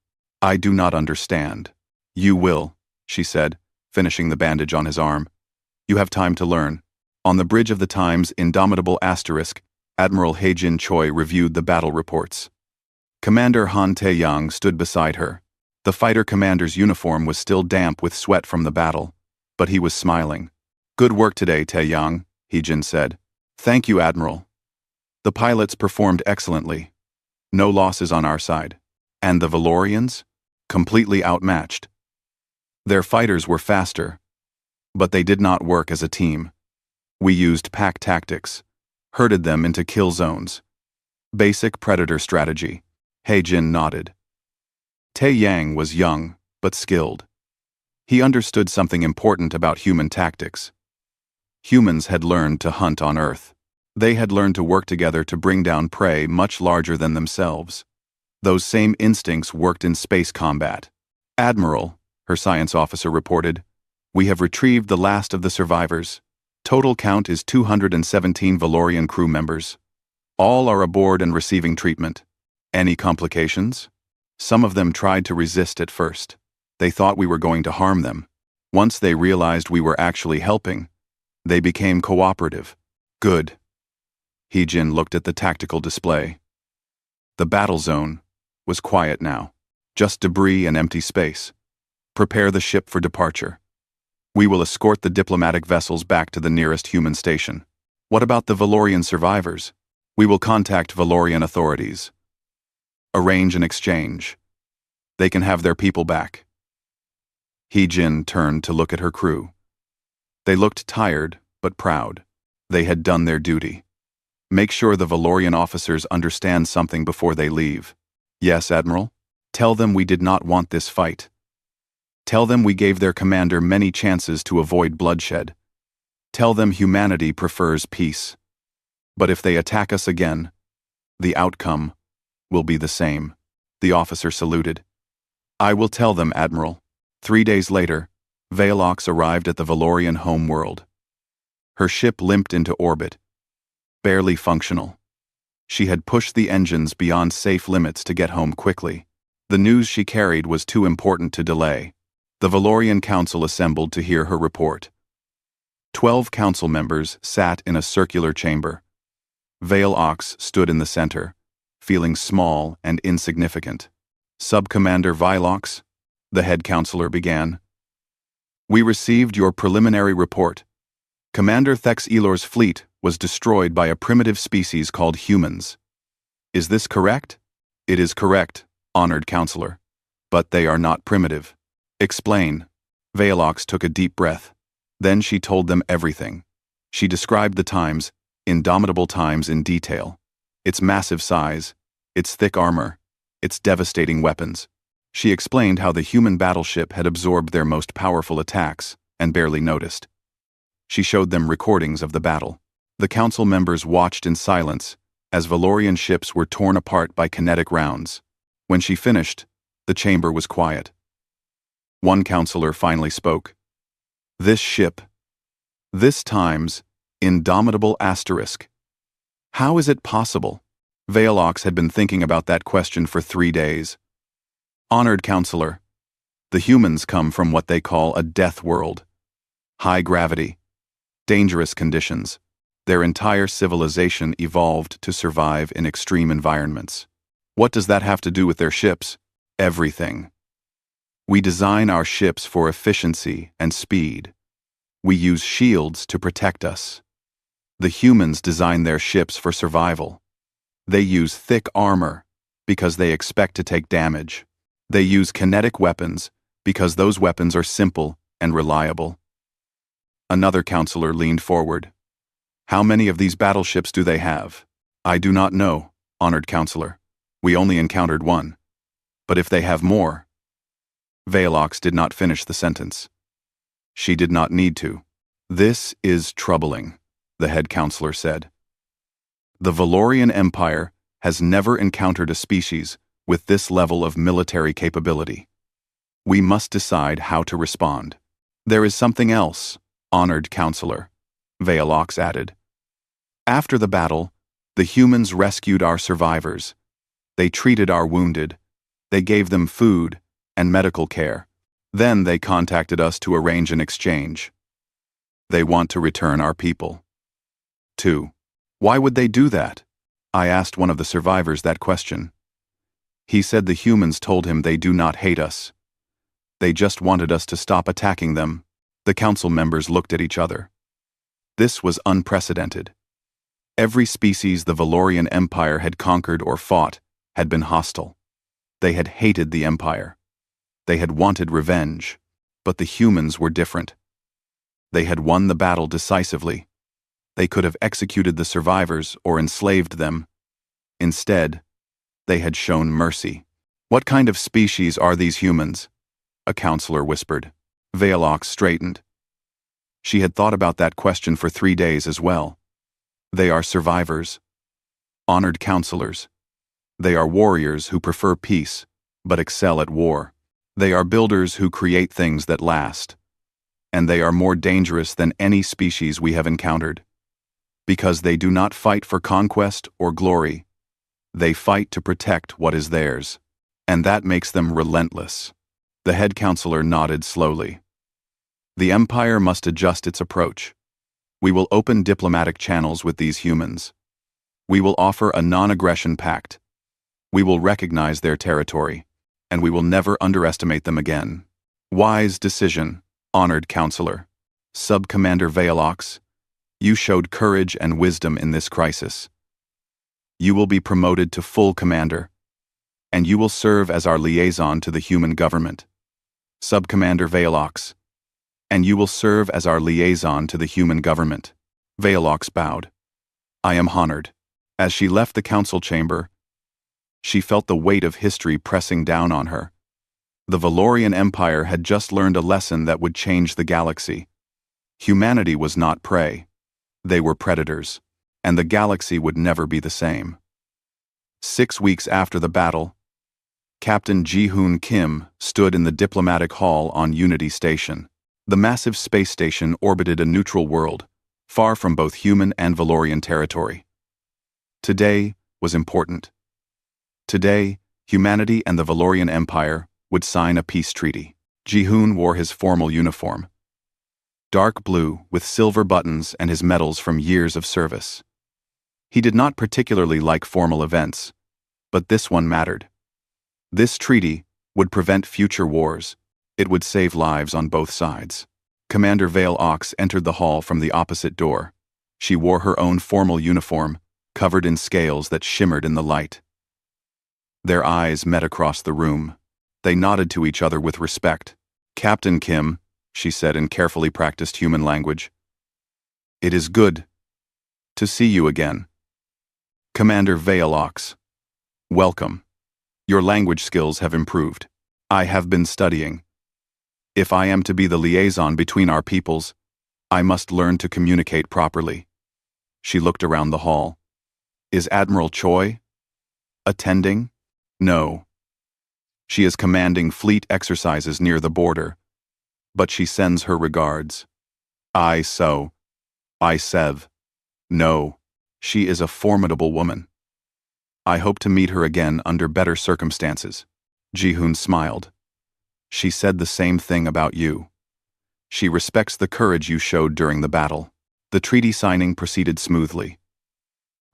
I do not understand. You will, she said, finishing the bandage on his arm. You have time to learn. On the bridge of the Times Indomitable Asterisk, Admiral Hae-jin Choi reviewed the battle reports. Commander Han Tae-yang stood beside her. The fighter commander's uniform was still damp with sweat from the battle, but he was smiling. Good work today, Tae-yang, Hae-jin said. Thank you, Admiral. The pilots performed excellently. No losses on our side. And the Valorians? Completely outmatched. Their fighters were faster, but they did not work as a team. We used pack tactics, herded them into kill zones. Basic predator strategy. Hae-jin nodded. Tae-yang was young, but skilled. He understood something important about human tactics. Humans had learned to hunt on Earth. They had learned to work together to bring down prey much larger than themselves. Those same instincts worked in space combat. Admiral, her science officer reported, we have retrieved the last of the survivors. Total count is 217 Valorian crew members. All are aboard and receiving treatment. Any complications? Some of them tried to resist at first. They thought we were going to harm them. Once they realized we were actually helping, they became cooperative. Good. Hae-jin looked at the tactical display. The battle zone was quiet now. Just debris and empty space. Prepare the ship for departure. We will escort the diplomatic vessels back to the nearest human station. What about the Valorian survivors? We will contact Valorian authorities. Arrange an exchange. They can have their people back. Hae-jin turned to look at her crew. They looked tired, but proud. They had done their duty. Make sure the Valorian officers understand something before they leave. Yes, Admiral? Tell them we did not want this fight. Tell them we gave their commander many chances to avoid bloodshed. Tell them humanity prefers peace. But if they attack us again, the outcome will be the same. The officer saluted. I will tell them, Admiral. 3 days later, Velox arrived at the Valorian homeworld. Her ship limped into orbit, barely functional. She had pushed the engines beyond safe limits to get home quickly. The news she carried was too important to delay. The Valorian Council assembled to hear her report. 12 council members sat in a circular chamber. Vale Ox stood in the center, feeling small and insignificant. Sub-Commander Vilox, the head counselor began. We received your preliminary report. Commander Thex Elor's fleet was destroyed by a primitive species called humans. Is this correct? It is correct, honored counselor. But they are not primitive. Explain. Velox took a deep breath. Then she told them everything. She described the times, indomitable times in detail. Its massive size, its thick armor, its devastating weapons. She explained how the human battleship had absorbed their most powerful attacks and barely noticed. She showed them recordings of the battle. The council members watched in silence as Valorian ships were torn apart by kinetic rounds. When she finished, the chamber was quiet. One counselor finally spoke. This ship. This time's indomitable asterisk. How is it possible? Velox had been thinking about that question for 3 days. Honored counselor, the humans come from what they call a death world. High gravity, dangerous conditions. Their entire civilization evolved to survive in extreme environments. What does that have to do with their ships? Everything. We design our ships for efficiency and speed. We use shields to protect us. The humans design their ships for survival. They use thick armor because they expect to take damage. They use kinetic weapons because those weapons are simple and reliable. Another counselor leaned forward. How many of these battleships do they have? I do not know, honored counselor. We only encountered one. But if they have more... Velox did not finish the sentence. She did not need to. This is troubling, the head counselor said. The Valorian Empire has never encountered a species with this level of military capability. We must decide how to respond. There is something else, honored counselor, Velox added. After the battle, the humans rescued our survivors. They treated our wounded. They gave them food and medical care. Then they contacted us to arrange an exchange. They want to return our people. 2. Why would they do that? I asked one of the survivors that question. He said the humans told him they do not hate us. They just wanted us to stop attacking them. The council members looked at each other. This was unprecedented. Every species the Valorian Empire had conquered or fought had been hostile. They had hated the Empire. They had wanted revenge, but the humans were different. They had won the battle decisively. They could have executed the survivors or enslaved them. Instead, they had shown mercy. What kind of species are these humans? A counselor whispered. Velox straightened. She had thought about that question for 3 days as well. They are survivors. Honored counselors. They are warriors who prefer peace, but excel at war. They are builders who create things that last. And they are more dangerous than any species we have encountered. Because they do not fight for conquest or glory. They fight to protect what is theirs. And that makes them relentless. The head counselor nodded slowly. The Empire must adjust its approach. We will open diplomatic channels with these humans. We will offer a non-aggression pact. We will recognize their territory. And we will never underestimate them again. Wise decision, honored counselor. Sub-Commander Velox, you showed courage and wisdom in this crisis. You will be promoted to full commander, and you will serve as our liaison to the human government. Sub-Commander Velox, and you will serve as our liaison to the human government. Velox bowed. I am honored. As she left the council chamber, she felt the weight of history pressing down on her. The Valorian Empire had just learned a lesson that would change the galaxy. Humanity was not prey. They were predators, and the galaxy would never be the same. 6 weeks after the battle, Captain Ji-Hoon Kim stood in the diplomatic hall on Unity Station. The massive space station orbited a neutral world, far from both human and Valorian territory. Today was important. Today, humanity and the Valorian Empire would sign a peace treaty. Ji-hoon wore his formal uniform, dark blue with silver buttons and his medals from years of service. He did not particularly like formal events, but this one mattered. This treaty would prevent future wars. It would save lives on both sides. Commander Vale Ox entered the hall from the opposite door. She wore her own formal uniform, covered in scales that shimmered in the light. Their eyes met across the room. They nodded to each other with respect. "Captain Kim," she said in carefully practiced human language. "It is good to see you again." "Commander Vale Ox, welcome. Your language skills have improved. I have been studying. If I am to be the liaison between our peoples, I must learn to communicate properly." She looked around the hall. "Is Admiral Choi attending?" "No. She is commanding fleet exercises near the border, but she sends her regards." I Sev. "No. She is a formidable woman. I hope to meet her again under better circumstances." Ji-hoon smiled. "She said the same thing about you. She respects the courage you showed during the battle." The treaty signing proceeded smoothly.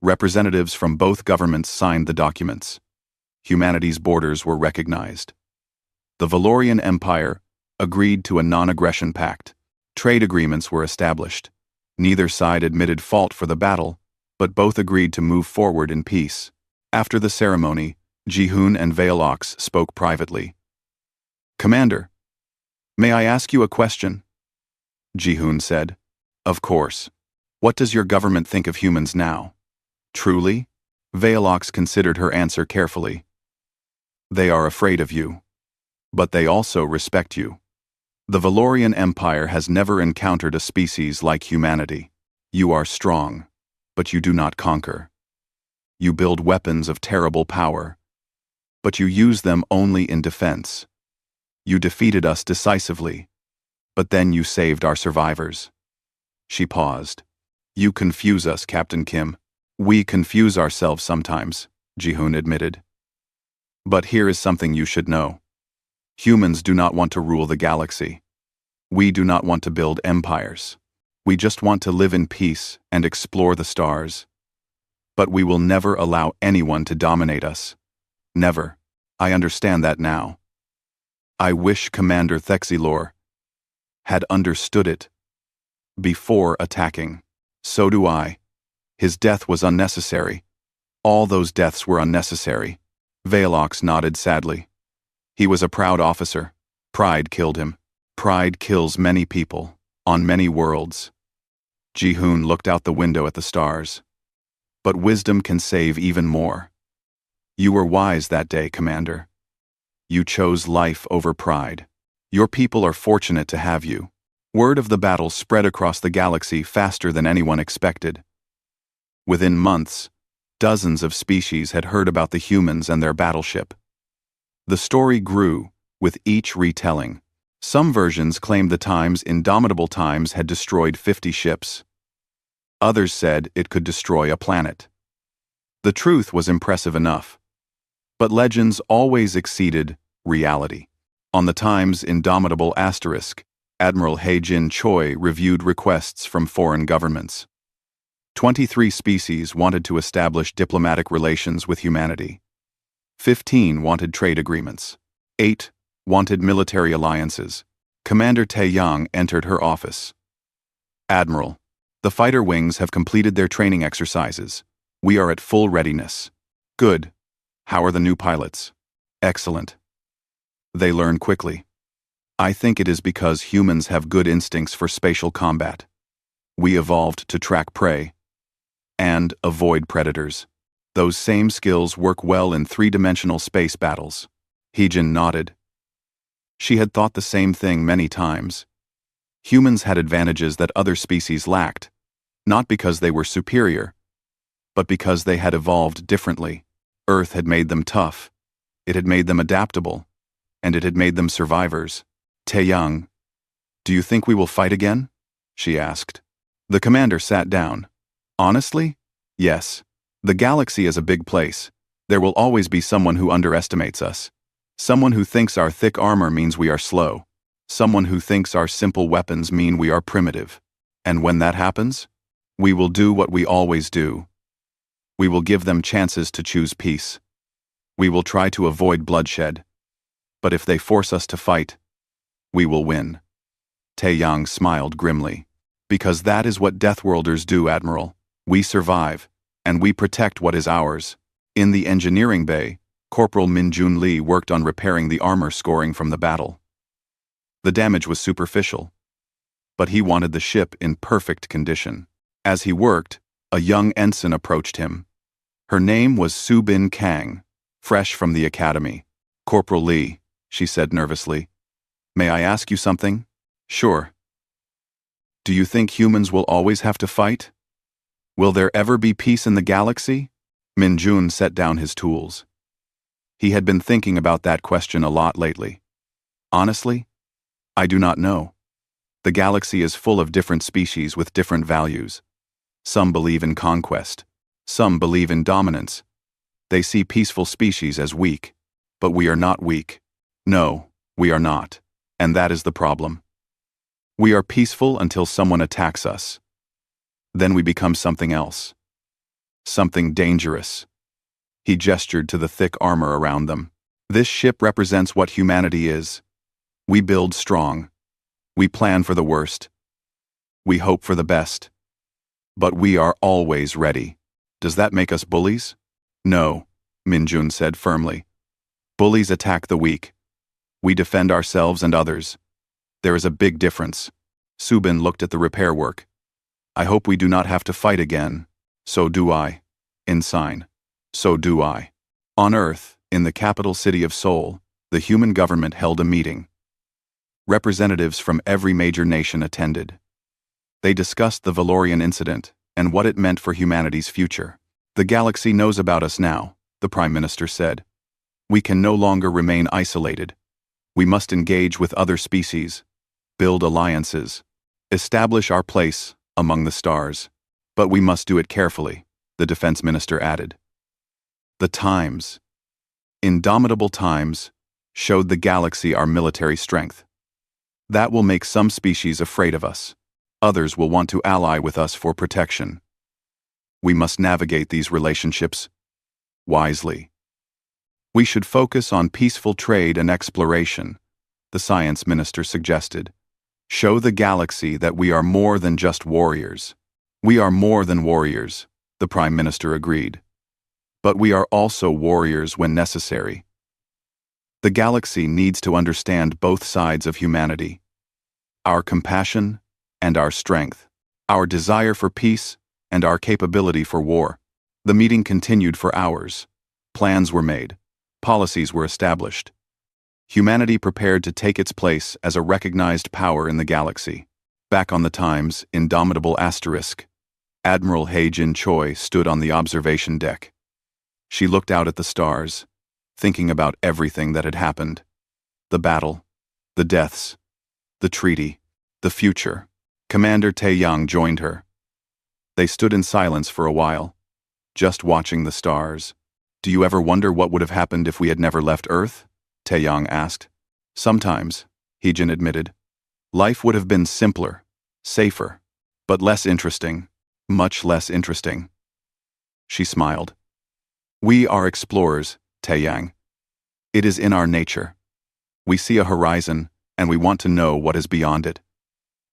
Representatives from both governments signed the documents. Humanity's borders were recognized. The Valorian Empire agreed to a non-aggression pact. Trade agreements were established. Neither side admitted fault for the battle, but both agreed to move forward in peace. After the ceremony, Ji-hoon and Vale Ox spoke privately. "Commander, may I ask you a question?" Ji-hoon said. "Of course. What does your government think of humans now?" "Truly?" Vale Ox considered her answer carefully. "They are afraid of you. But they also respect you. The Valorian Empire has never encountered a species like humanity. You are strong, but you do not conquer. You build weapons of terrible power, but you use them only in defense. You defeated us decisively, but then you saved our survivors." She paused. "You confuse us, Captain Kim." "We confuse ourselves sometimes," Ji-hoon admitted. "But here is something you should know. Humans do not want to rule the galaxy. We do not want to build empires. We just want to live in peace and explore the stars. But we will never allow anyone to dominate us. Never. I understand that now. I wish Commander Thexilor had understood it before attacking." "So do I. His death was unnecessary. All those deaths were unnecessary." Vale Ox nodded sadly. "He was a proud officer. Pride killed him. Pride kills many people, on many worlds." Ji-hoon looked out the window at the stars. "But wisdom can save even more. You were wise that day, Commander. You chose life over pride. Your people are fortunate to have you." Word of the battle spread across the galaxy faster than anyone expected. Within months, dozens of species had heard about the humans and their battleship. The story grew, with each retelling. Some versions claimed the Time's indomitable Times had destroyed 50 ships. Others said it could destroy a planet. The truth was impressive enough. But legends always exceeded reality. On the Time's indomitable asterisk, Admiral Hae-jin Choi reviewed requests from foreign governments. 23 species wanted to establish diplomatic relations with humanity. 15 wanted trade agreements. 8 wanted military alliances. Commander Tae-young entered her office. "Admiral, the fighter wings have completed their training exercises. We are at full readiness." "Good. How are the new pilots?" "Excellent. They learn quickly. I think it is because humans have good instincts for spatial combat. We evolved to track prey and avoid predators. Those same skills work well in three-dimensional space battles." Hae-jin nodded. She had thought the same thing many times. Humans had advantages that other species lacked, not because they were superior, but because they had evolved differently. Earth had made them tough, it had made them adaptable, and it had made them survivors. "Tae-young, do you think we will fight again?" she asked. The commander sat down. Honestly? Yes. The galaxy is a big place. There will always be someone who underestimates us. Someone who thinks our thick armor means we are slow. Someone who thinks our simple weapons mean we are primitive. And when that happens, we will do what we always do. We will give them chances to choose peace. We will try to avoid bloodshed. But if they force us to fight, we will win. Taeyang smiled grimly. Because that is what Deathworlders do, Admiral. We survive, and we protect what is ours. In the engineering bay, Corporal Min-Jun Lee worked on repairing the armor scoring from the battle. The damage was superficial, but he wanted the ship in perfect condition. As he worked, a young ensign approached him. Her name was Subin Kang, fresh from the academy. Corporal Lee, she said nervously. May I ask you something? Sure. Do you think humans will always have to fight? Will there ever be peace in the galaxy? Min-Jun set down his tools. He had been thinking about that question a lot lately. Honestly, I do not know. The galaxy is full of different species with different values. Some believe in conquest. Some believe in dominance. They see peaceful species as weak. But we are not weak. No, we are not. And that is the problem. We are peaceful until someone attacks us. Then we become something else. Something dangerous. He gestured to the thick armor around them. This ship represents what humanity is. We build strong. We plan for the worst. We hope for the best. But we are always ready. Does that make us bullies? No, Min-Jun said firmly. Bullies attack the weak. We defend ourselves and others. There is a big difference. Subin looked at the repair work. I hope we do not have to fight again. So do I. Ensign. So do I. On Earth, in the capital city of Seoul, the human government held a meeting. Representatives from every major nation attended. They discussed the Valorian incident and what it meant for humanity's future. The galaxy knows about us now, the Prime Minister said. We can no longer remain isolated. We must engage with other species, build alliances, establish our place among the stars. But we must do it carefully, the Defense Minister added. The times, indomitable times, showed the galaxy our military strength. That will make some species afraid of us. Others will want to ally with us for protection. We must navigate these relationships wisely. We should focus on peaceful trade and exploration, the Science Minister suggested. Show the galaxy that we are more than just warriors. We are more than warriors, the Prime Minister agreed. But we are also warriors when necessary. The galaxy needs to understand both sides of humanity. Our compassion and our strength. Our desire for peace and our capability for war. The meeting continued for hours. Plans were made. Policies were established. Humanity prepared to take its place as a recognized power in the galaxy. Back on the Times, indomitable asterisk, Admiral He-Jin Choi stood on the observation deck. She looked out at the stars, thinking about everything that had happened. The battle, the deaths, the treaty, the future. Commander Taeyang joined her. They stood in silence for a while, just watching the stars. Do you ever wonder what would have happened if we had never left Earth? Taeyang asked. Sometimes, He-Jin admitted. Life would have been simpler, safer, but less interesting, much less interesting. She smiled. We are explorers, Taeyang. It is in our nature. We see a horizon, and we want to know what is beyond it.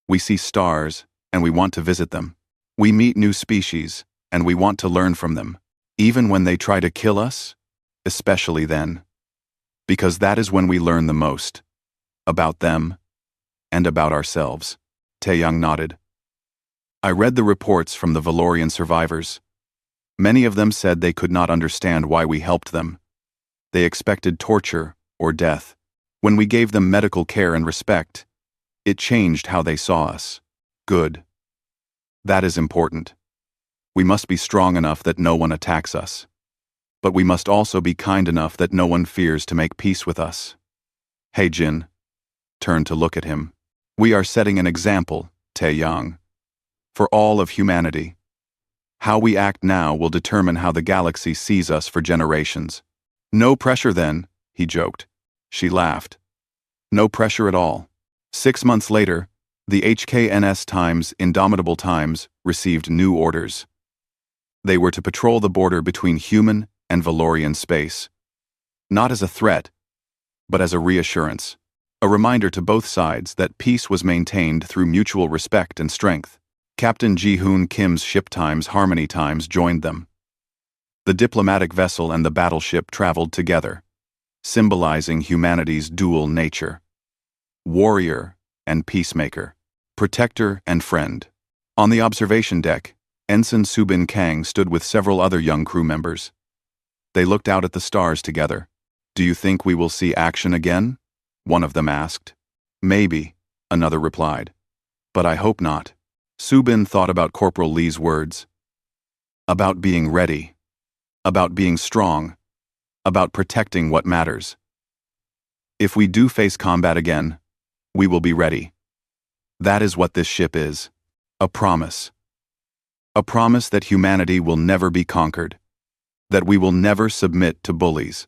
We see stars, and we want to visit them. We meet new species, and we want to learn from them, even when they try to kill us, especially then. Because that is when we learn the most. About them, and about ourselves. Taeyang nodded. I read the reports from the Valorian survivors. Many of them said they could not understand why we helped them. They expected torture or death. When we gave them medical care and respect, it changed how they saw us. Good. That is important. We must be strong enough that no one attacks us. But we must also be kind enough that no one fears to make peace with us. He-Jin turned to look at him. We are setting an example, Taeyang. For all of humanity. How we act now will determine how the galaxy sees us for generations. No pressure then, he joked. She laughed. No pressure at all. 6 months later, the HKNS Times Indomitable Times received new orders. They were to patrol the border between human and Valorian space. Not as a threat, but as a reassurance. A reminder to both sides that peace was maintained through mutual respect and strength. Captain Ji-hoon Kim's ship Times Harmony Times joined them. The diplomatic vessel and the battleship traveled together, symbolizing humanity's dual nature. Warrior and peacemaker, protector and friend. On the observation deck, Ensign Subin Kang stood with several other young crew members. They looked out at the stars together. "Do you think we will see action again?" one of them asked. "Maybe," another replied. "But I hope not." Subin thought about Corporal Lee's words. About being ready. About being strong. About protecting what matters. If we do face combat again, we will be ready. That is what this ship is. A promise. A promise that humanity will never be conquered. That we will never submit to bullies.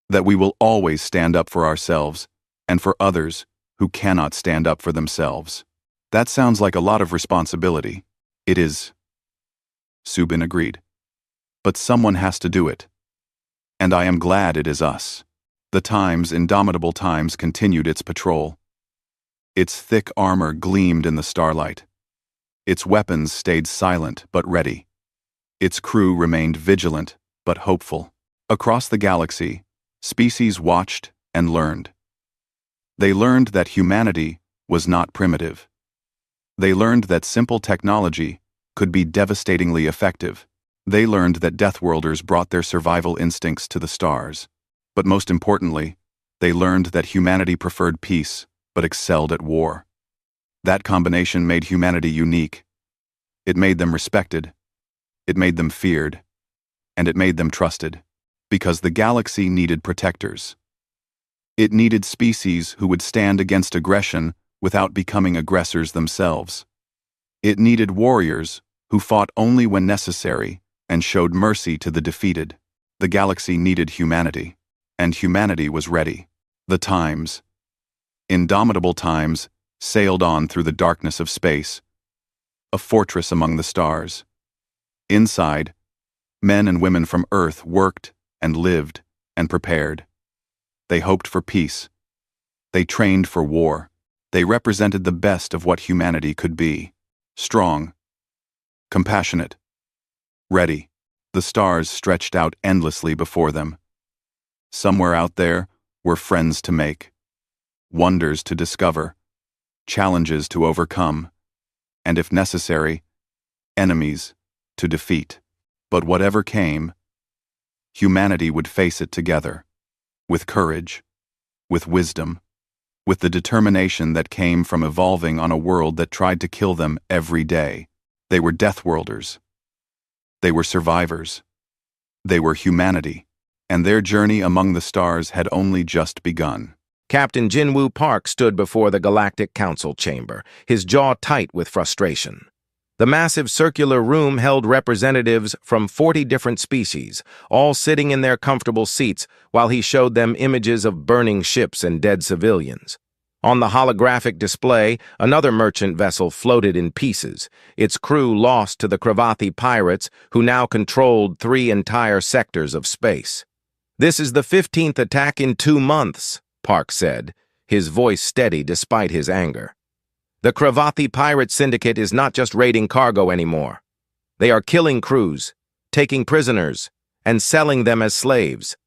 That we will always stand up for ourselves and for others who cannot stand up for themselves. That sounds like a lot of responsibility. It is. Subin agreed. But someone has to do it. And I am glad it is us. The Times Indomitable Times continued its patrol. Its thick armor gleamed in the starlight. Its weapons stayed silent but ready. Its crew remained vigilant but hopeful. Across the galaxy, species watched and learned. They learned that humanity was not primitive. They learned that simple technology could be devastatingly effective. They learned that Deathworlders brought their survival instincts to the stars. But most importantly, they learned that humanity preferred peace but excelled at war. That combination made humanity unique. It made them respected. It made them feared. And it made them trusted. Because the galaxy needed protectors. It needed species who would stand against aggression without becoming aggressors themselves. It needed warriors who fought only when necessary and showed mercy to the defeated. The galaxy needed humanity, and humanity was ready. The Times, Indomitable Times, sailed on through the darkness of space, a fortress among the stars. Inside, men and women from Earth worked and lived and prepared. They hoped for peace. They trained for war. They represented the best of what humanity could be. Strong, compassionate, ready. The stars stretched out endlessly before them. Somewhere out there were friends to make, wonders to discover, challenges to overcome, and if necessary, enemies to defeat. But whatever came, humanity would face it together, with courage, with wisdom, with the determination that came from evolving on a world that tried to kill them every day. They were Deathworlders. They were survivors. They were humanity, and their journey among the stars had only just begun. Captain Jinwoo Park stood before the Galactic Council chamber, his jaw tight with frustration. The massive circular room held representatives from 40 different species, all sitting in their comfortable seats while he showed them images of burning ships and dead civilians. On the holographic display, another merchant vessel floated in pieces, its crew lost to the Kravathi pirates who now controlled 3 entire sectors of space. "This is the 15th attack in 2 months, Park said, his voice steady despite his anger. The Kravathi pirate syndicate is not just raiding cargo anymore. They are killing crews, taking prisoners, and selling them as slaves.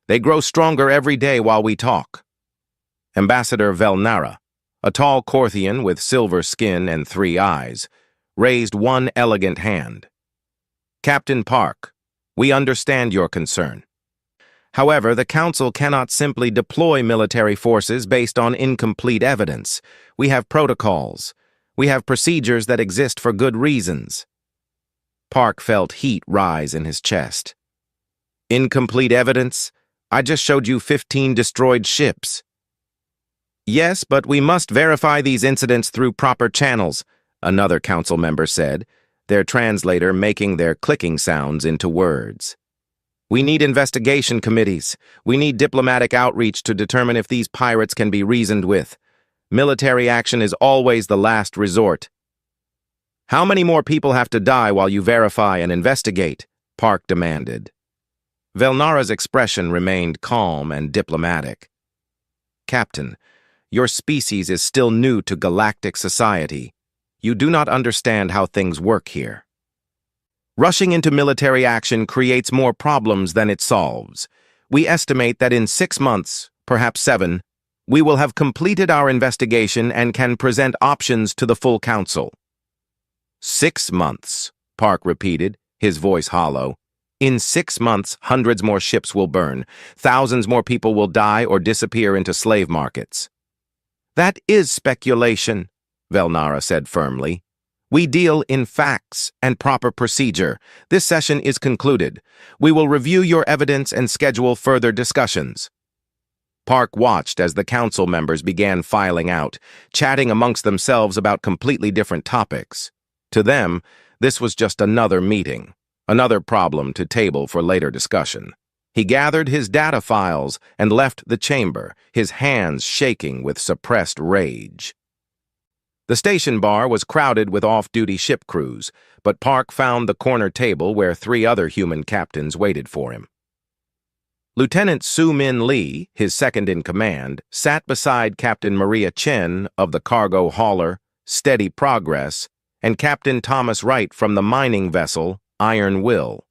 They grow stronger every day while we talk." Ambassador Velnara, a tall Korthian with silver skin and 3 eyes, raised one elegant hand. "Captain Park, we understand your concern. However, the Council cannot simply deploy military forces based on incomplete evidence. We have protocols. We have procedures that exist for good reasons." Park felt heat rise in his chest. "Incomplete evidence? I just showed you 15 destroyed ships." "Yes, but we must verify these incidents through proper channels. another council member said, their translator making their clicking sounds into words. We need investigation committees. We need diplomatic outreach to determine if these pirates can be reasoned with. Military action is always the last resort. How many more people have to die while you verify and investigate? Park demanded. Velnara's expression remained calm and diplomatic. Captain, your species is still new to galactic society. You do not understand how things work here. Rushing into military action creates more problems than it solves. We estimate that in 6 months, perhaps 7, we will have completed our investigation and can present options to the full council. 6 months, Park repeated, his voice hollow. In 6 months, hundreds more ships will burn. Thousands more people will die or disappear into slave markets. That is speculation, Velnara said firmly. We deal in facts and proper procedure. This session is concluded. We will review your evidence and schedule further discussions. Park watched as the council members began filing out, chatting amongst themselves about completely different topics. To them, this was just another meeting, another problem to table for later discussion. He gathered his data files and left the chamber, his hands shaking with suppressed rage. The station bar was crowded with off-duty ship crews, but Park found the corner table where 3 other human captains waited for him. Lieutenant Su-Min Lee, his second-in-command, sat beside Captain Maria Chen of the cargo hauler, Steady Progress, and Captain Thomas Wright from the mining vessel, Iron Will.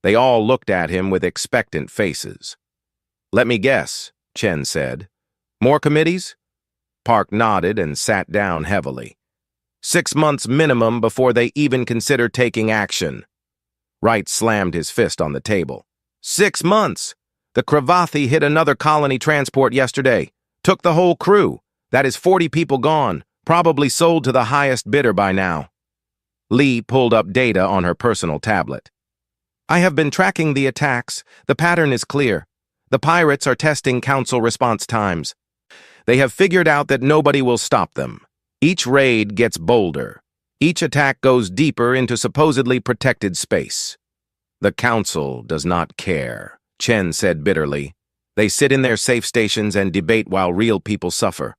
They all looked at him with expectant faces. "Let me guess," Chen said. "More committees?" Park nodded and sat down heavily. 6 months minimum before they even consider taking action. Wright slammed his fist on the table. 6 months! The Cravathi hit another colony transport yesterday. Took the whole crew. That is 40 people gone, probably sold to the highest bidder by now. Lee pulled up data on her personal tablet. I have been tracking the attacks. The pattern is clear. The pirates are testing council response times. They have figured out that nobody will stop them. Each raid gets bolder. Each attack goes deeper into supposedly protected space. The council does not care, Chen said bitterly. They sit in their safe stations and debate while real people suffer.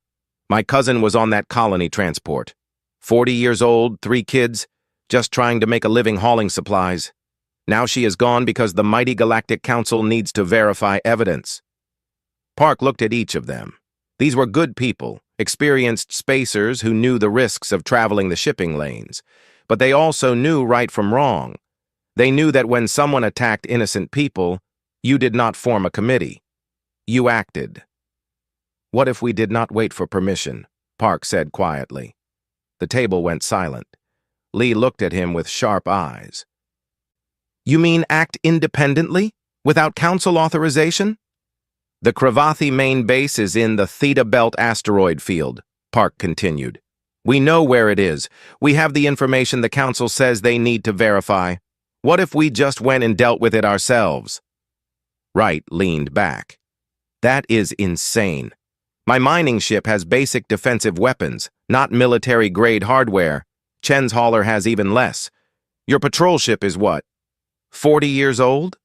My cousin was on that colony transport. 40 years old, 3 kids, just trying to make a living hauling supplies. Now she is gone because the mighty Galactic Council needs to verify evidence. Park looked at each of them. These were good people, experienced spacers who knew the risks of traveling the shipping lanes. But they also knew right from wrong. They knew that when someone attacked innocent people, you did not form a committee. You acted. What if we did not wait for permission? Park said quietly. The table went silent. Lee looked at him with sharp eyes. You mean act independently, without council authorization? The Cravathi main base is in the Theta Belt asteroid field, Park continued. We know where it is. We have the information the council says they need to verify. What if we just went and dealt with it ourselves? Wright leaned back. That is insane. My mining ship has basic defensive weapons, not military-grade hardware. Chen's hauler has even less. Your patrol ship is what? 40 years old?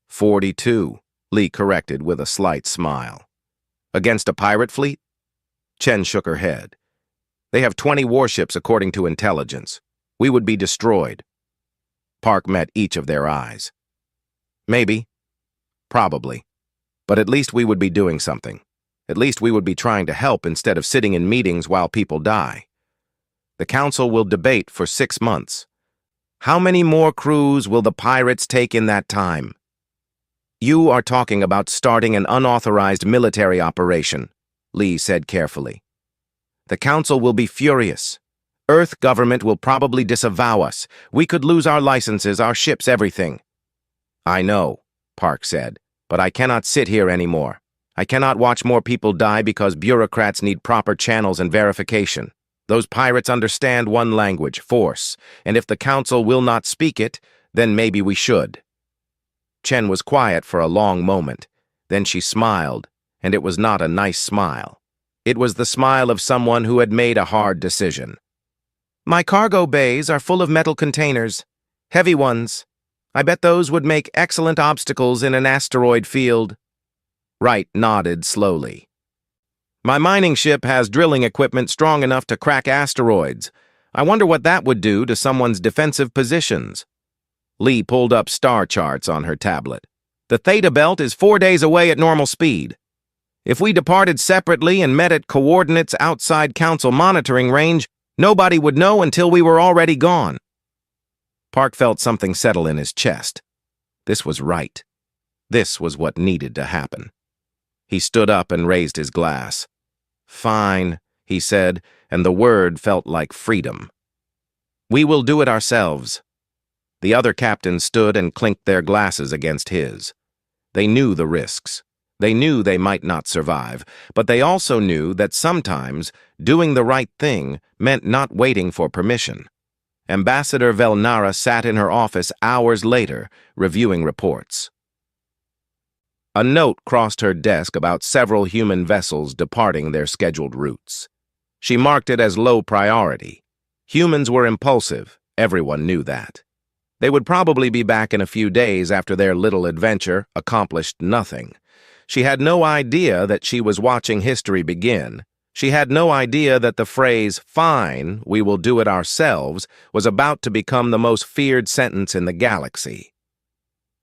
42, Lee corrected with a slight smile. Against a pirate fleet? Chen shook her head. They have 20 warships according to intelligence. We would be destroyed. Park met each of their eyes. Maybe. Probably. But at least we would be doing something. At least we would be trying to help instead of sitting in meetings while people die. The council will debate for 6 months. How many more crews will the pirates take in that time? You are talking about starting an unauthorized military operation, Lee said carefully. The council will be furious. Earth government will probably disavow us. We could lose our licenses, our ships, everything. I know, Park said, but I cannot sit here anymore. I cannot watch more people die because bureaucrats need proper channels and verification. Those pirates understand one language, force, and if the council will not speak it, then maybe we should. Chen was quiet for a long moment. Then she smiled, and it was not a nice smile. It was the smile of someone who had made a hard decision. My cargo bays are full of metal containers. Heavy ones. I bet those would make excellent obstacles in an asteroid field. Wright nodded slowly. My mining ship has drilling equipment strong enough to crack asteroids. I wonder what that would do to someone's defensive positions. Lee pulled up star charts on her tablet. The Theta Belt is 4 days away at normal speed. If we departed separately and met at coordinates outside Council monitoring range, nobody would know until we were already gone. Park felt something settle in his chest. This was right. This was what needed to happen. He stood up and raised his glass. "Fine," he said, and the word felt like freedom. "We will do it ourselves." The other captains stood and clinked their glasses against his. They knew the risks. They knew they might not survive, but they also knew that sometimes doing the right thing meant not waiting for permission. Ambassador Velnara sat in her office hours later, reviewing reports. A note crossed her desk about several human vessels departing their scheduled routes. She marked it as low priority. Humans were impulsive, everyone knew that. They would probably be back in a few days after their little adventure accomplished nothing. She had no idea that she was watching history begin. She had no idea that the phrase, "Fine, we will do it ourselves," was about to become the most feared sentence in the galaxy.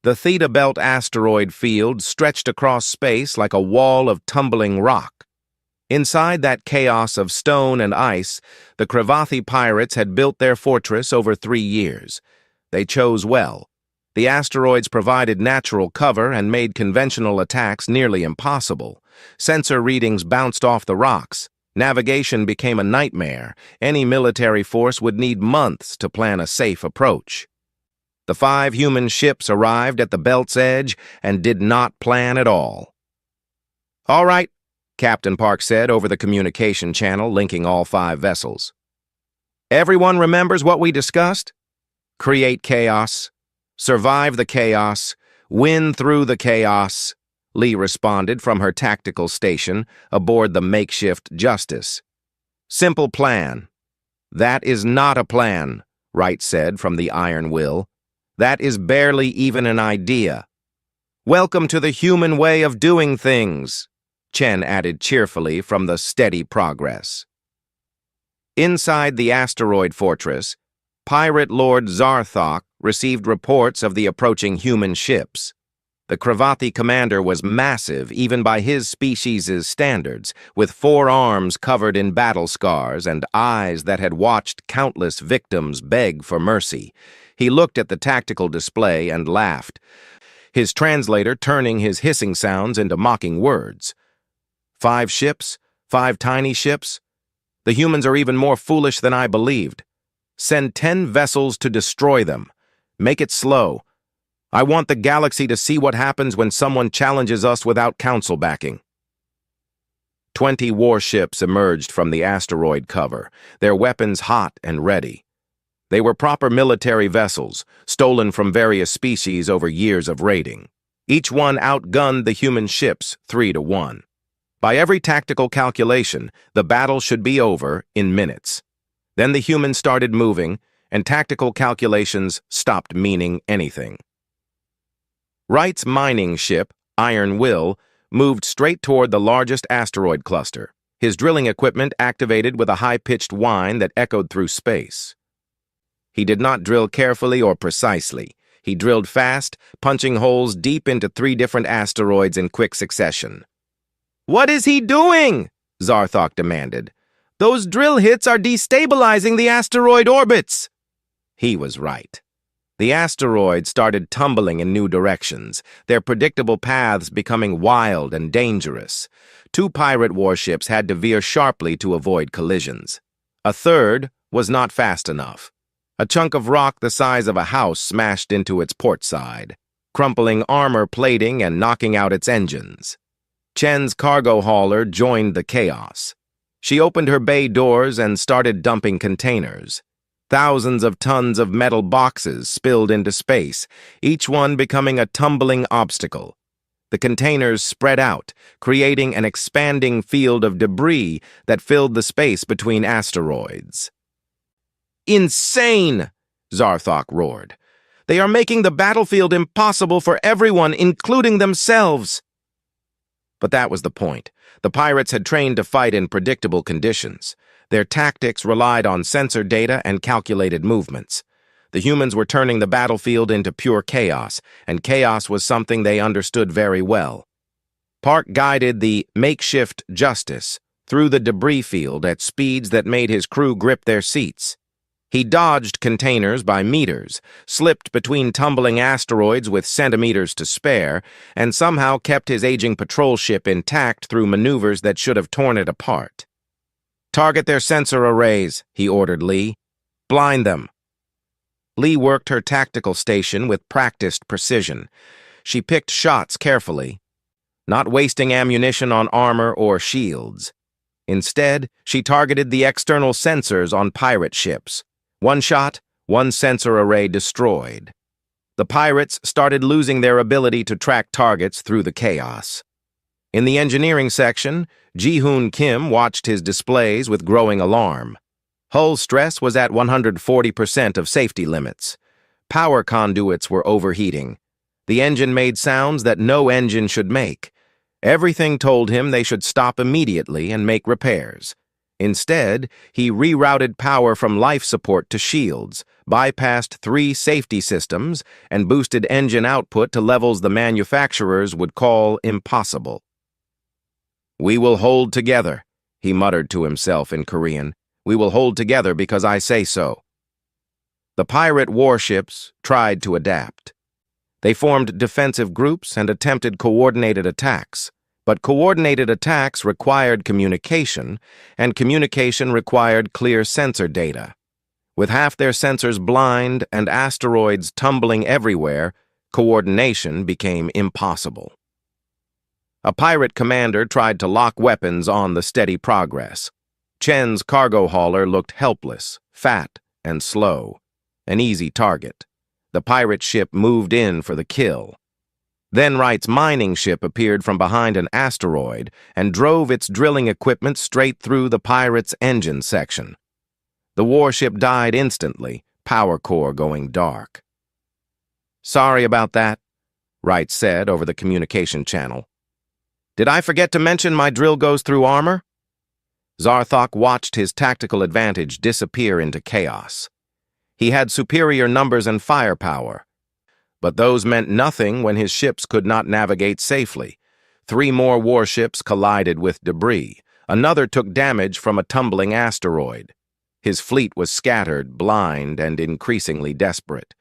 The Theta Belt asteroid field stretched across space like a wall of tumbling rock. Inside that chaos of stone and ice, the Cravathi pirates had built their fortress over 3 years. They chose well. The asteroids provided natural cover and made conventional attacks nearly impossible. Sensor readings bounced off the rocks. Navigation became a nightmare. Any military force would need months to plan a safe approach. The 5 human ships arrived at the belt's edge and did not plan at all. "All right," Captain Park said over the communication channel linking all 5 vessels. "Everyone remembers what we discussed? Create chaos. Survive the chaos. Win through the chaos," Lee responded from her tactical station aboard the makeshift Justice. "Simple plan." "That is not a plan," Wright said from the Iron Will. "That is barely even an idea." "Welcome to the human way of doing things," Chen added cheerfully from the Steady Progress. Inside the asteroid fortress, Pirate Lord Zarthok received reports of the approaching human ships. The Cravathi commander was massive even by his species' standards, with 4 arms covered in battle scars and eyes that had watched countless victims beg for mercy. He looked at the tactical display and laughed, his translator turning his hissing sounds into mocking words. 5 ships? 5 tiny ships? The humans are even more foolish than I believed. Send 10 vessels to destroy them. Make it slow. I want the galaxy to see what happens when someone challenges us without council backing. 20 warships emerged from the asteroid cover, their weapons hot and ready. They were proper military vessels, stolen from various species over years of raiding. Each one outgunned the human ships 3-1. By every tactical calculation, the battle should be over in minutes. Then the humans started moving, and tactical calculations stopped meaning anything. Wright's mining ship, Iron Will, moved straight toward the largest asteroid cluster, his drilling equipment activated with a high-pitched whine that echoed through space. He did not drill carefully or precisely. He drilled fast, punching holes deep into 3 different asteroids in quick succession. "What is he doing?" Zarthok demanded. "Those drill hits are destabilizing the asteroid orbits." He was right. The asteroids started tumbling in new directions, their predictable paths becoming wild and dangerous. 2 pirate warships had to veer sharply to avoid collisions. A third was not fast enough. A chunk of rock the size of a house smashed into its port side, crumpling armor plating and knocking out its engines. Chen's cargo hauler joined the chaos. She opened her bay doors and started dumping containers. Thousands of tons of metal boxes spilled into space, each one becoming a tumbling obstacle. The containers spread out, creating an expanding field of debris that filled the space between asteroids. Insane! Zarthok roared. They are making the battlefield impossible for everyone, including themselves. But that was the point. The pirates had trained to fight in predictable conditions. Their tactics relied on sensor data and calculated movements. The humans were turning the battlefield into pure chaos, and chaos was something they understood very well. Park guided the makeshift Justice through the debris field at speeds that made his crew grip their seats. He dodged containers by meters, slipped between tumbling asteroids with centimeters to spare, and somehow kept his aging patrol ship intact through maneuvers that should have torn it apart. "Target their sensor arrays," he ordered Lee. "Blind them." Lee worked her tactical station with practiced precision. She picked shots carefully, not wasting ammunition on armor or shields. Instead, she targeted the external sensors on pirate ships. One shot, one sensor array destroyed. The pirates started losing their ability to track targets through the chaos. In the engineering section, Ji-Hoon Kim watched his displays with growing alarm. Hull stress was at 140% of safety limits. Power conduits were overheating. The engine made sounds that no engine should make. Everything told him they should stop immediately and make repairs. Instead, he rerouted power from life support to shields, bypassed 3 safety systems, and boosted engine output to levels the manufacturers would call impossible. "We will hold together," he muttered to himself in Korean. "We will hold together because I say so." The pirate warships tried to adapt. They formed defensive groups and attempted coordinated attacks. But coordinated attacks required communication, and communication required clear sensor data. With half their sensors blind and asteroids tumbling everywhere, coordination became impossible. A pirate commander tried to lock weapons on the steady progress. Chen's cargo hauler looked helpless, fat, and slow. An easy target. The pirate ship moved in for the kill. Then Wright's mining ship appeared from behind an asteroid and drove its drilling equipment straight through the pirate's engine section. The warship died instantly, power core going dark. "Sorry about that," Wright said over the communication channel. "Did I forget to mention my drill goes through armor?" Zarthok watched his tactical advantage disappear into chaos. He had superior numbers and firepower, but those meant nothing when his ships could not navigate safely. 3 more warships collided with debris. Another took damage from a tumbling asteroid. His fleet was scattered, blind, and increasingly desperate.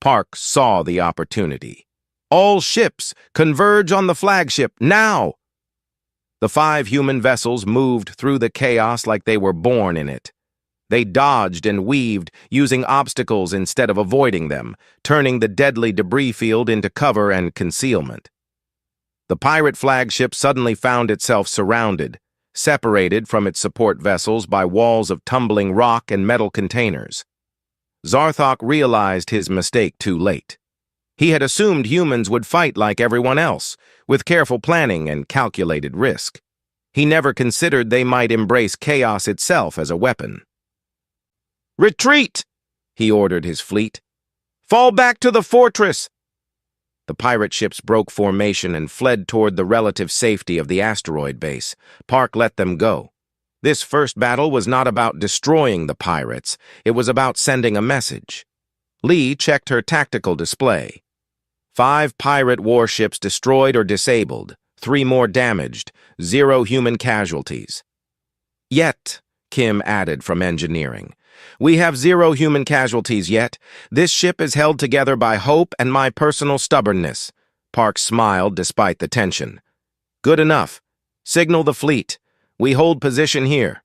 Park saw the opportunity. "All ships, converge on the flagship, now!" The 5 human vessels moved through the chaos like they were born in it. They dodged and weaved, using obstacles instead of avoiding them, turning the deadly debris field into cover and concealment. The pirate flagship suddenly found itself surrounded, separated from its support vessels by walls of tumbling rock and metal containers. Zarthok realized his mistake too late. He had assumed humans would fight like everyone else, with careful planning and calculated risk. He never considered they might embrace chaos itself as a weapon. "Retreat!" he ordered his fleet. "Fall back to the fortress!" The pirate ships broke formation and fled toward the relative safety of the asteroid base. Park let them go. This first battle was not about destroying the pirates. It was about sending a message. Lee checked her tactical display. 5 pirate warships destroyed or disabled, 3 more damaged, 0 human casualties. "Yet," Kim added from engineering, "we have 0 human casualties yet. This ship is held together by hope and my personal stubbornness." Park smiled despite the tension. "Good enough. Signal the fleet. We hold position here."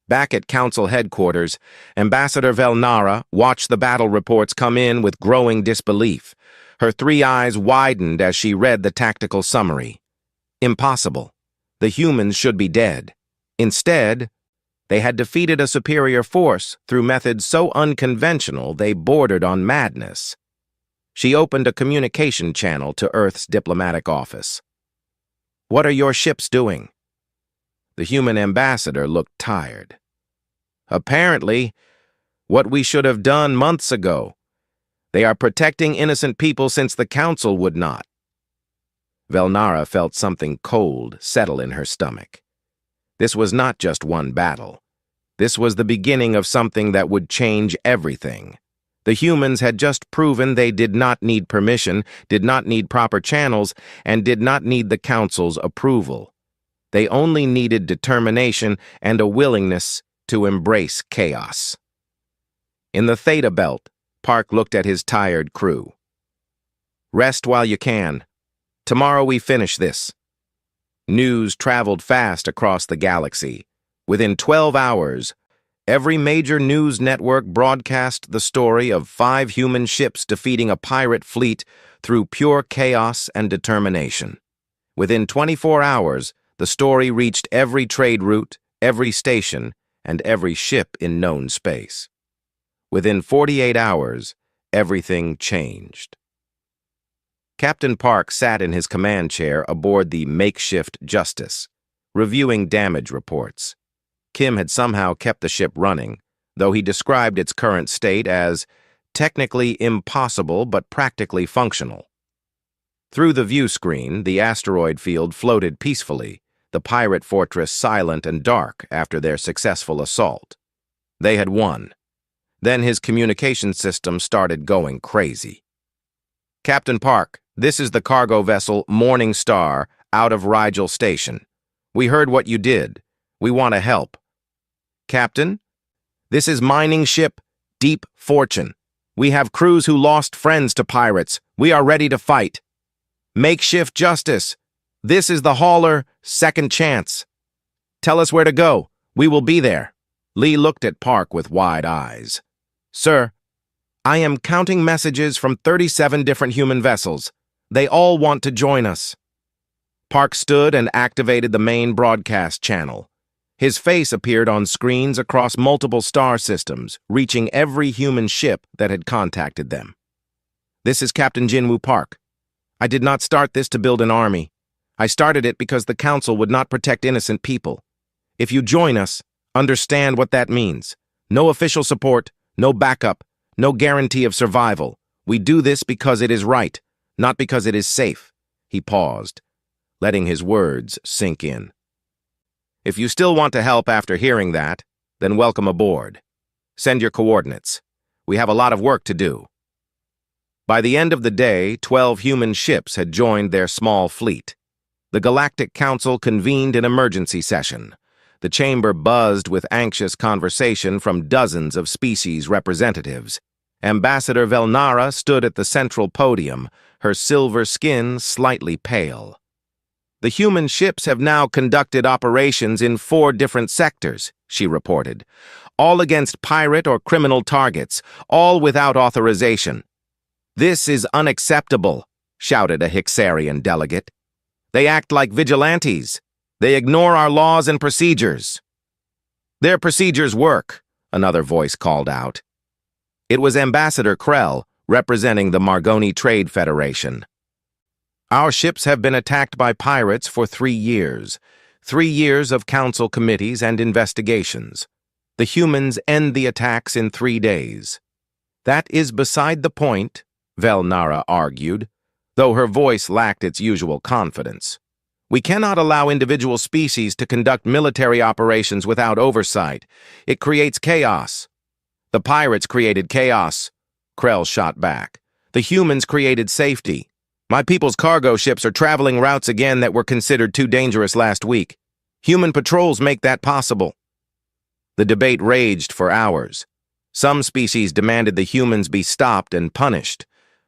Back at Council headquarters, Ambassador Velnara watched the battle reports come in with growing disbelief. Her 3 eyes widened as she read the tactical summary. Impossible. The humans should be dead. Instead, they had defeated a superior force through methods so unconventional they bordered on madness. She opened a communication channel to Earth's diplomatic office. "What are your ships doing?" The human ambassador looked tired. "Apparently, What we should have done months ago. They are protecting innocent people since the Council would not. Velnara felt something cold settle in her stomach. This was not just one battle. This was the beginning of something that would change everything. The humans had just proven they did not need permission, did not need proper channels, and did not need the Council's approval. They only needed determination and a willingness to embrace chaos. In the Theta Belt, Park looked at his tired crew. Rest while you can. Tomorrow we finish this. News traveled fast across the galaxy. Within 12 hours, every major news network broadcast the story of 5 human ships defeating a pirate fleet through pure chaos and determination. Within 24 hours, the story reached every trade route, every station, and every ship in known space. Within 48 hours, everything changed. Captain Park sat in his command chair aboard the makeshift Justice, reviewing damage reports. Kim had somehow kept the ship running, though he described its current state as technically impossible but practically functional. Through the view screen, the asteroid field floated peacefully, the pirate fortress silent and dark after their successful assault. They had won. Then his communication system started going crazy. Captain Park, this is the cargo vessel Morning Star out of Rigel Station. We heard what you did. We want to help. Captain, this is mining ship Deep Fortune. We have crews who lost friends to pirates. We are ready to fight. Makeshift Justice. This is the hauler Second Chance. Tell us where to go. We will be there. Lee looked at Park with wide eyes. Sir, I am counting messages from 37 different human vessels. They all want to join us. Park stood and activated the main broadcast channel. His face appeared on screens across multiple star systems, reaching every human ship that had contacted them. This is Captain Jinwoo Park. I did not start this to build an army. I started it because the Council would not protect innocent people. If you join us, understand what that means. No official support, no backup, no guarantee of survival. We do this because it is right, not because it is safe. He paused, letting his words sink in. If you still want to help after hearing that, then welcome aboard. Send your coordinates. We have a lot of work to do. By the end of the day, 12 human ships had joined their small fleet. The Galactic Council convened an emergency session. The chamber buzzed with anxious conversation from dozens of species representatives. Ambassador Velnara stood at the central podium, her silver skin slightly pale. The human ships have now conducted operations in 4 different sectors, she reported, all against pirate or criminal targets, all without authorization. This is unacceptable, shouted a Hixarian delegate. They act like vigilantes. They ignore our laws and procedures. Their procedures work, another voice called out. It was Ambassador Krell, representing the Margoni Trade Federation. Our ships have been attacked by pirates for 3 years. 3 years of council committees and investigations. The humans end the attacks in 3 days. That is beside the point, Velnara argued, though her voice lacked its usual confidence. We cannot allow individual species to conduct military operations without oversight. It creates chaos. The pirates created chaos, Krell shot back. The humans created safety. My people's cargo ships are traveling routes again that were considered too dangerous last week. Human patrols make that possible. The debate raged for hours. Some species demanded the humans be stopped and punished.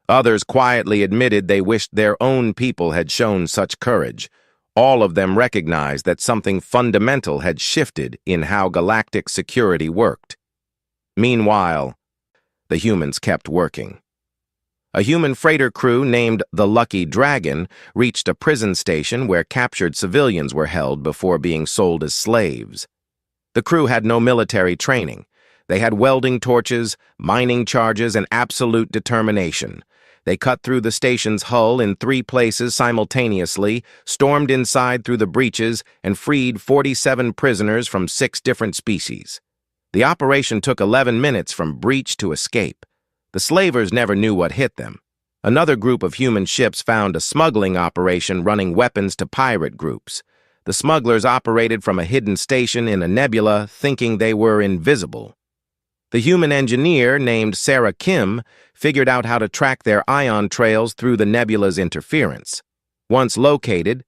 Others quietly admitted they wished their own people had shown such courage. All of them recognized that something fundamental had shifted in how galactic security worked. Meanwhile, the humans kept working. A human freighter crew named the Lucky Dragon reached a prison station where captured civilians were held before being sold as slaves. The crew had no military training. They had welding torches, mining charges, and absolute determination. They cut through the station's hull in 3 places simultaneously, stormed inside through the breaches, and freed 47 prisoners from 6 different species. The operation took 11 minutes from breach to escape. The slavers never knew what hit them. Another group of human ships found a smuggling operation running weapons to pirate groups. The smugglers operated from a hidden station in a nebula, thinking they were invisible. The human engineer, named Sarah Kim, figured out how to track their ion trails through the nebula's interference. Once located,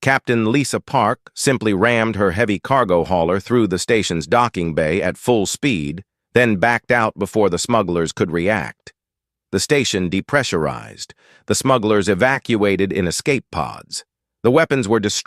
Captain Lisa Park simply rammed her heavy cargo hauler through the station's docking bay at full speed, then backed out before the smugglers could react. The station depressurized. The smugglers evacuated in escape pods. The weapons were destroyed.